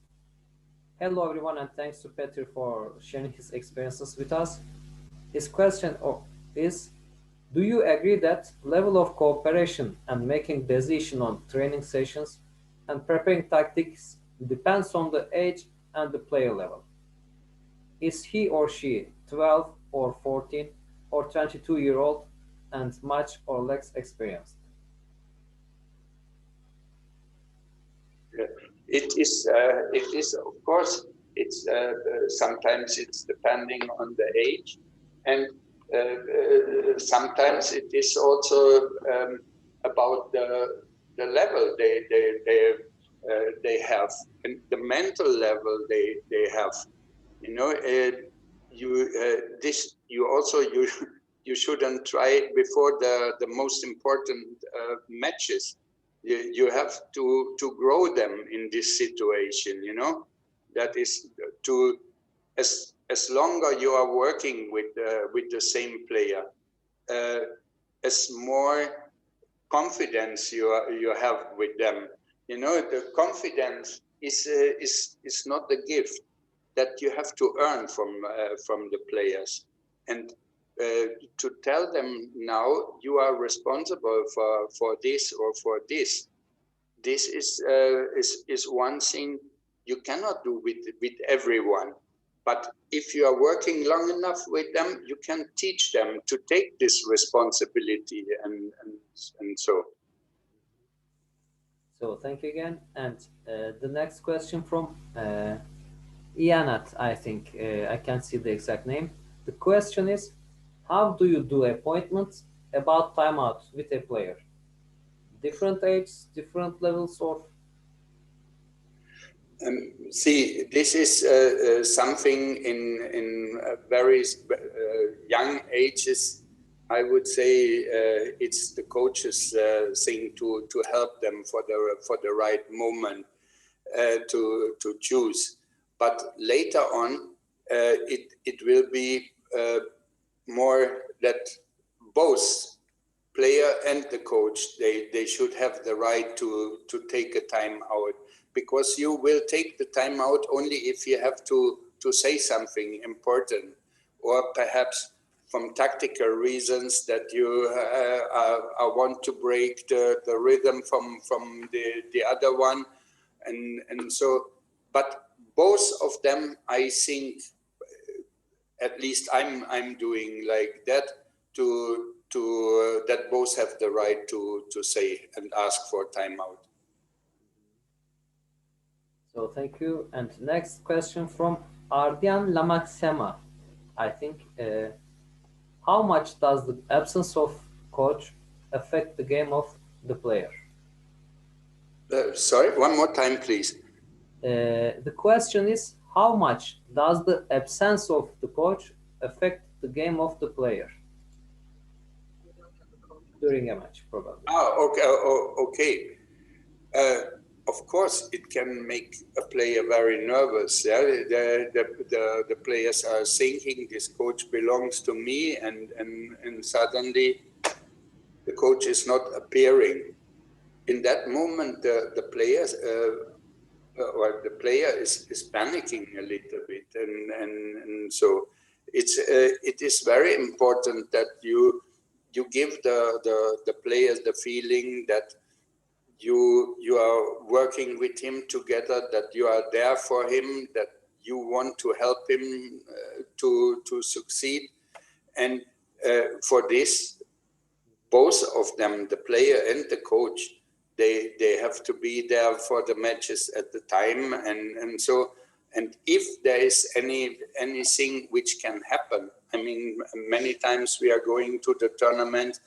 hello everyone, and thanks to Peter for sharing his experiences with us. His question is, do you agree that level of cooperation and making decision on training sessions and preparing tactics depends on the age and the player level? Is he or she 12 or 14 or 22-year-old and much or less experienced? It is of course, it's sometimes it's depending on the age, and sometimes it is also about the level they have, and the mental level they have. You know, you also you shouldn't try before the most important matches. You have to grow them in this situation. You know, that is to as longer you are working with the same player, as more confidence you have with them. You know, the confidence is not the gift that you have to earn from the players, and to tell them now you are responsible for this or for this. This is one thing you cannot do with everyone. But if you are working long enough with them, you can teach them to take this responsibility, and so. So thank you again. And the next question from Ianat, I think. I can't see the exact name. The question is, how do you do appointments about timeout with a player? Different ages, different levels, or? See, this is something in very young ages. I would say it's the coach's thing to help them for the right moment to choose. But later on, it will be more that both player and the coach, they should have the right to take a time out, because you will take the time out only if you have to say something important, or perhaps from tactical reasons that you want to break the rhythm from the other one, and so. But both of them, I think, at least I'm doing like that, to that both have the right to say and ask for timeout. So thank you. And next question from Ardian Lamaksema, I think. How much does the absence of coach affect the game of the player? Sorry, one more time, please. The question is, how much does the absence of the coach affect the game of the player during a match, probably? Oh, okay. Of course, it can make a player very nervous. Yeah? The players are thinking this coach belongs to me, and suddenly the coach is not appearing. In that moment, the players or the player is panicking a little bit, and so it is very important that you give the players the feeling that you are working with him together, that you are there for him, that you want to help him to succeed, and for this, both of them, the player and the coach, they have to be there for the matches at the time, and so, and if there is anything which can happen, I mean, many times we are going to the tournament,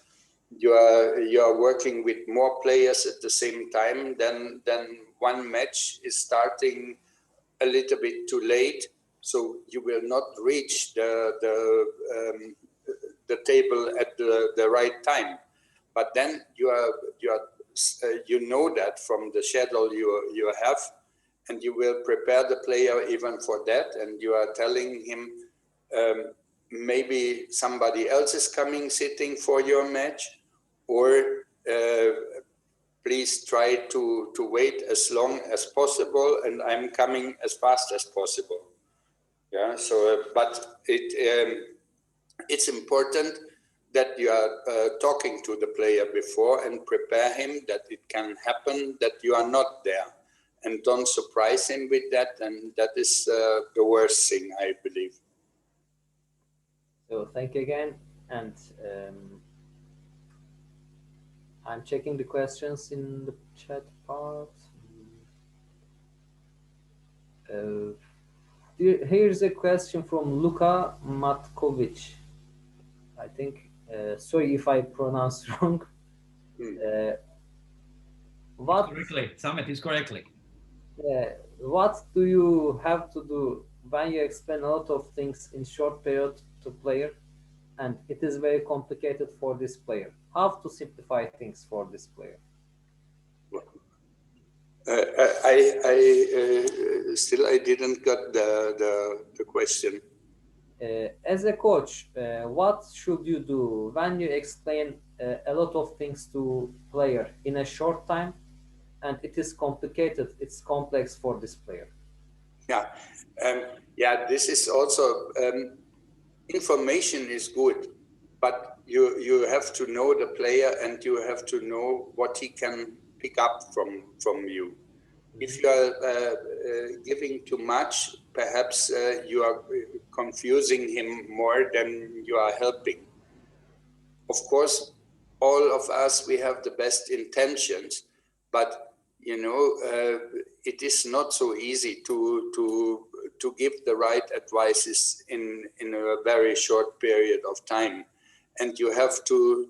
you are working with more players at the same time, then one match is starting a little bit too late, so you will not reach the the table at the right time. But then you know that from the schedule you have, and you will prepare the player even for that, and you are telling him maybe somebody else is coming sitting for your match, or please try to wait as long as possible, and I'm coming as fast as possible. Yeah, so but it's important that you are talking to the player before and prepare him that it can happen that you are not there, and don't surprise him with that, and that is the worst thing, I believe. So thank you again, and I'm checking the questions in the chat part. Here's a question from Luka Matkovic. I think, sorry if I pronounce wrong. What Correctly, Samet is correctly. what do you have to do when you explain a lot of things in short period to player, and it is very complicated for this player? How to simplify things for this player? Still I didn't get the question. As a coach, what should you do when you explain a lot of things to player in a short time, and it is complicated, it's complex for this player? Yeah, yeah. This is also information is good, but you have to know the player, and you have to know what he can pick up from you. If you are giving too much, perhaps you are confusing him more than you are helping. Of course, all of us, we have the best intentions, but you know, it is not so easy to give the right advices in a very short period of time, and you have to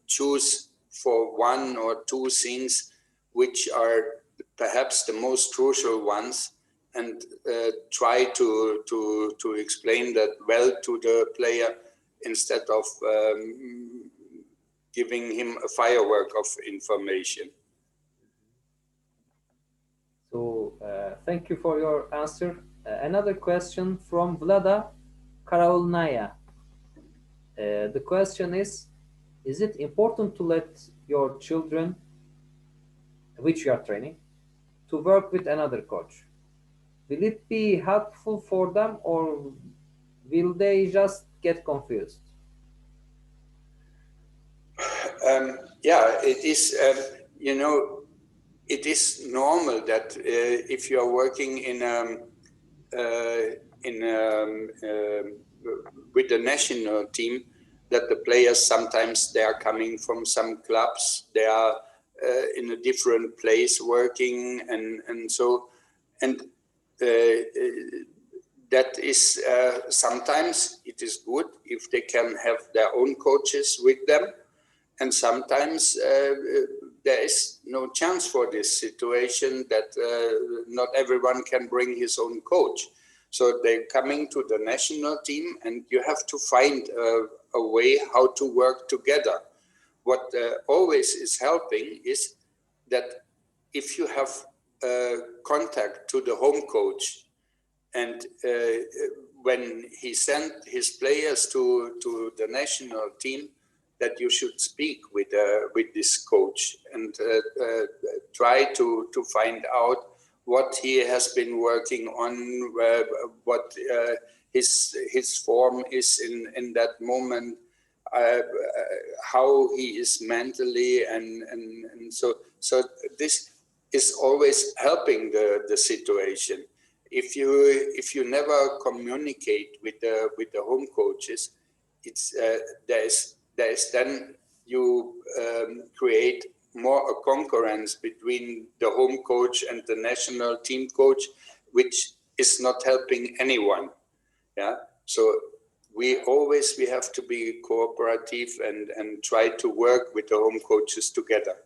choose for one or two things which are perhaps the most crucial ones, and try to explain that well to the player, instead of giving him a firework of information. So thank you for your answer. Another question from Vlada Karaulnaya. The question is it important to let your children, which you are training, to work with another coach? Will it be helpful for them, or will they just get confused? Yeah, it is, you know, it is normal that if you are working with the national team, that the players sometimes they are coming from some clubs, they are in a different place working, and so, and that is sometimes it is good if they can have their own coaches with them, and sometimes there is no chance for this situation, that not everyone can bring his own coach. So they're coming to the national team, and you have to find a way how to work together. What always is helping is that if you have contact to the home coach, and when he sent his players to the national team, that you should speak with this coach, and try to find out what he has been working on, what his form is in that moment, how he is mentally, and so this is always helping the situation. If you never communicate with the home coaches, it's there's then you create more a concurrence between the home coach and the national team coach, which is not helping anyone. Yeah, so we have to be cooperative and try to work with the home coaches together.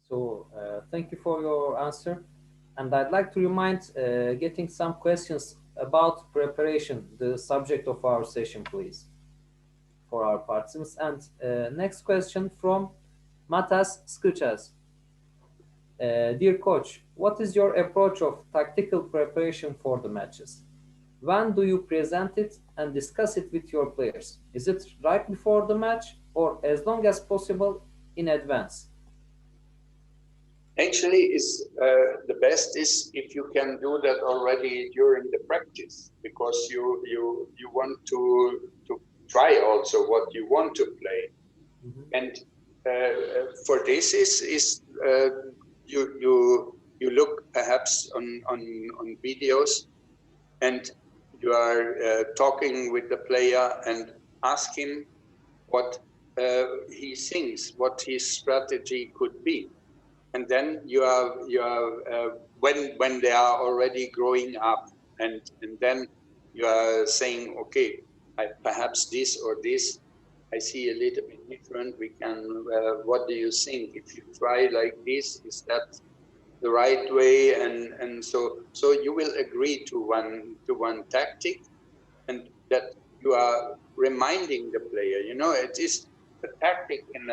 So thank you for your answer, and I'd like to remind getting some questions about preparation, the subject of our session, please, for our participants. And next question from Matas Skuchas. Dear coach, what is your approach of tactical preparation for the matches? When do you present it and discuss it with your players? Is it right before the match or as long as possible in advance? Actually, is the best is if you can do that already during the practice, because you want to try also what you want to play, and for this is you look perhaps on videos, and you are talking with the player and ask him what he thinks, what his strategy could be. And then you are when they are already growing up, and then you are saying, okay, perhaps this or this I see a little bit different. We can. What do you think? If you try like this, is that the right way? And so you will agree to one tactic, and that you are reminding the player. You know, it is. The tactic in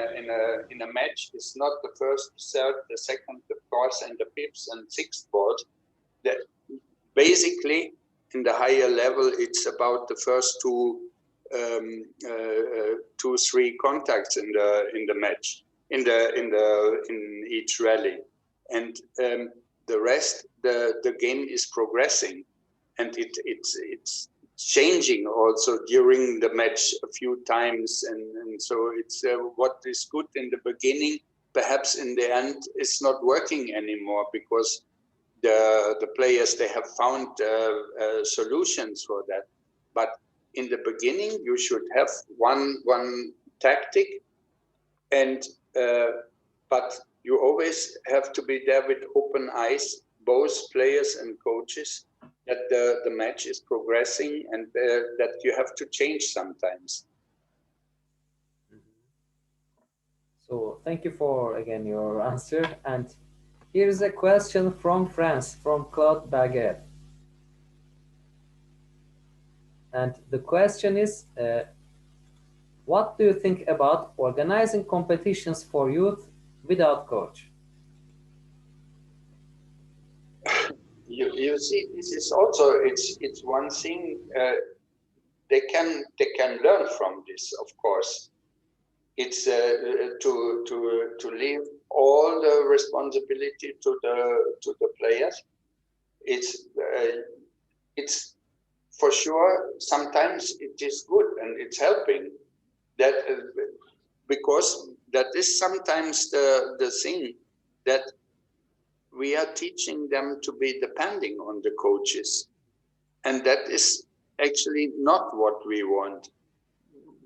a match is not the first, third, the second, the fourth, and the fifth and sixth board. That basically in the higher level, it's about the first three contacts in the match, in each rally, and the rest, the game is progressing, and it's changing also during the match a few times, and so it's what is good in the beginning, perhaps in the end is not working anymore, because the players, they have found solutions for that. But in the beginning you should have one tactic, and but you always have to be there with open eyes, both players and coaches, that the match is progressing, and that you have to change sometimes. So thank you for, again, your answer. And here is a question from France, from Claude Baguette. And the question is, what do you think about organizing competitions for youth without coach? You see, this is also, it's one thing they can learn from this, of course. It's to leave all the responsibility to the players. It's for sure, sometimes it is good and it's helping that, because that is sometimes the thing, that we are teaching them to be depending on the coaches, and that is actually not what we want.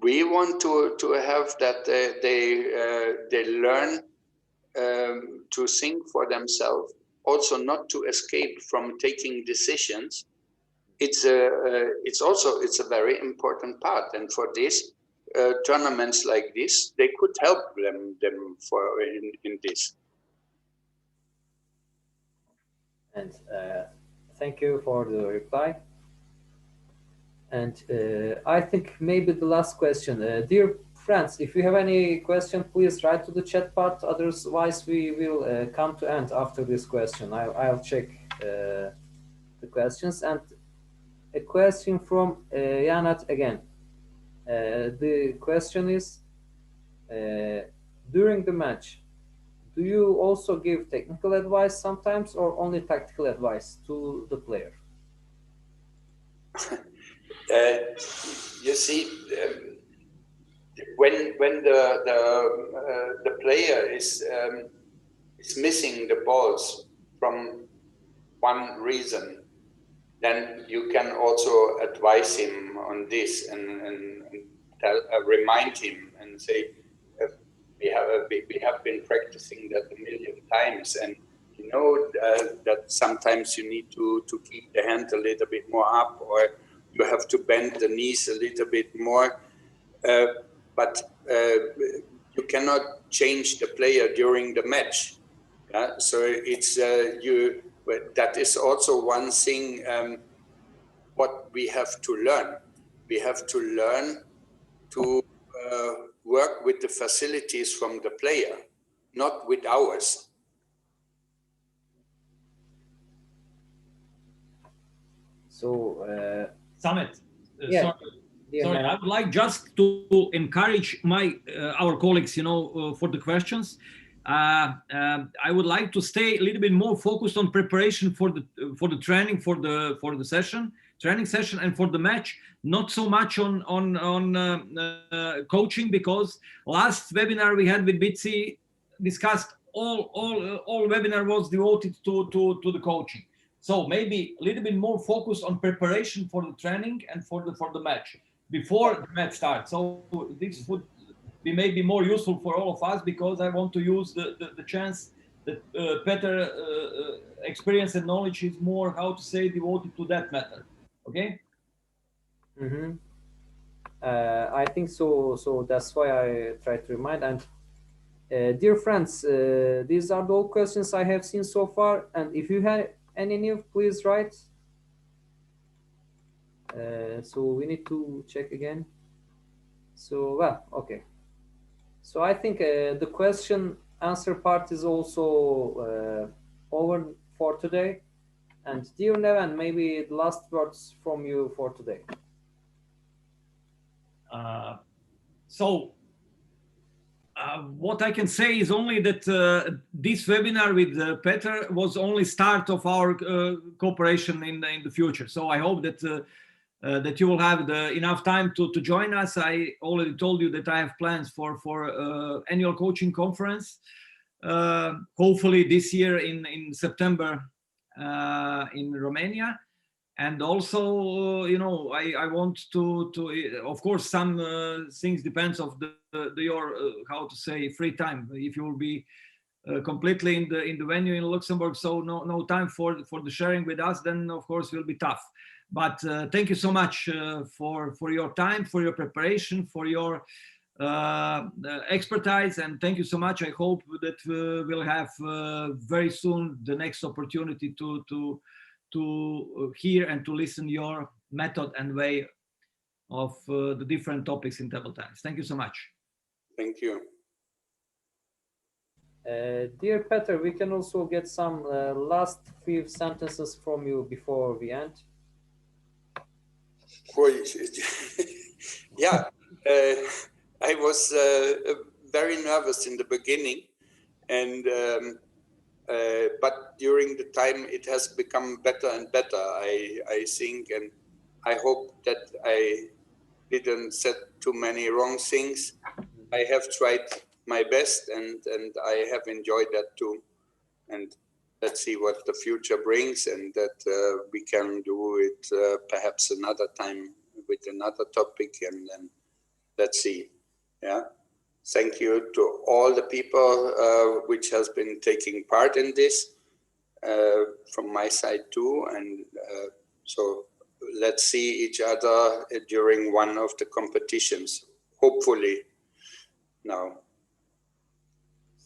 We want to have that they learn to think for themselves, also not to escape from taking decisions. It's a very important part, and for this tournaments like this, they could help them for in this. And thank you for the reply. And I think maybe the last question, dear friends, if you have any question, please write to the chat part. Otherwise, we will come to end after this question. I'll check the questions. And a question from Janat again. The question is, during the match, do you also give technical advice sometimes, or only tactical advice to the player? You see, when the player is missing the balls from one reason, then you can also advise him on this, and remind him and say, we have been practicing that a million times, and you know that sometimes you need to keep the hand a little bit more up, or you have to bend the knees a little bit more, but you cannot change the player during the match. So it's that is also one thing what we have to learn. We have to learn to work with the facilities from the player, not with ours. So, Samet, yeah, sorry, I would like just to encourage our colleagues, for the questions. I would like to stay a little bit more focused on preparation for the training, for the training session, and for the match. Not so much on coaching, because last webinar we had with Bitsi discussed all webinar was devoted to the coaching. So maybe a little bit more focus on preparation for the training and for the match before the match starts. So this would be maybe more useful for all of us, because I want to use the chance that Peter experience and knowledge is more, how to say, devoted to that matter. Okay. Mm-hmm. I think so. So that's why I try to remind. And dear friends, these are the all questions I have seen so far. And if you have any new, please write. So we need to check again. So, well, okay. So I think the question answer part is also over for today. And dear Neven, maybe the last words from you for today. What I can say is only that this webinar with Peter was only start of our cooperation in the future. So I hope that that you will have enough time to join us. I already told you that I have plans for annual coaching conference, hopefully this year in September in Romania. And also, I want to of course, some things depends of your how to say, free time. If you will be completely in the venue in Luxembourg, so no time for the sharing with us, then of course will be tough. But thank you so much for your time, for your preparation, for your expertise, and thank you so much. I hope that we'll have very soon the next opportunity to hear and to listen your method and way of the different topics in table tennis. Thank you so much. Thank you. Dear Peter, we can also get some last few sentences from you before we end. Yeah, I was very nervous in the beginning, and but during the time it has become better and better, I think, and I hope that I didn't say too many wrong things. I have tried my best, and I have enjoyed that too. And let's see what the future brings, and that we can do it perhaps another time with another topic, and then let's see. Yeah. Thank you to all the people which has been taking part in this from my side too. And so let's see each other during one of the competitions, hopefully now.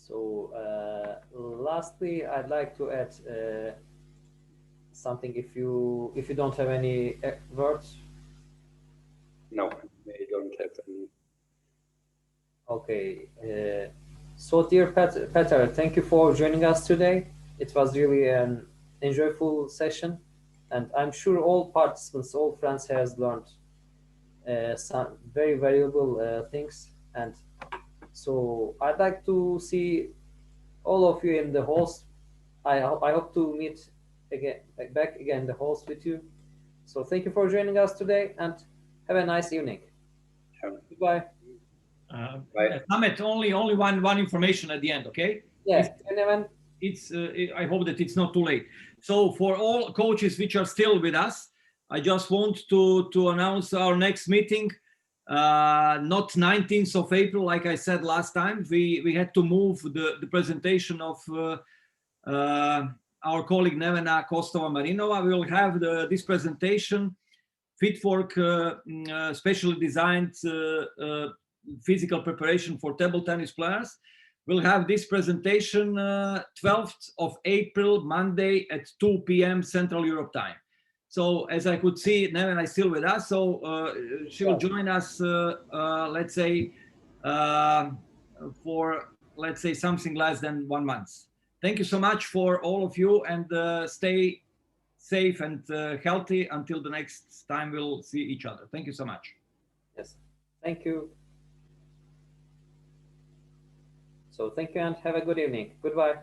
So lastly, I'd like to add something. If you don't have any words. No, I don't have any. Okay. So dear Peter, thank you for joining us today. It was really an enjoyable session, and I'm sure all participants, all friends has learned some very valuable things. And so I'd like to see all of you in the halls. I hope to meet back again in the halls with you. So thank you for joining us today, and have a nice evening. Goodbye. Ahmet, only one information at the end, okay? Yeah, I hope that it's not too late. So for all coaches which are still with us, I just want to announce our next meeting. Not 19th of April, like I said last time. We had to move the presentation of our colleague Nevena Kostova-Marinova. We will have this presentation, Fitwork, specially designed physical preparation for table tennis players. We'll have this presentation 12th of April, Monday at 2 p.m. Central Europe time. So as I could see, Neven is still with us. So she will join us, let's say, for, let's say, something less than 1 month. Thank you so much for all of you, and stay safe and healthy until the next time we'll see each other. Thank you so much. Yes, thank you. So thank you and have a good evening. Goodbye.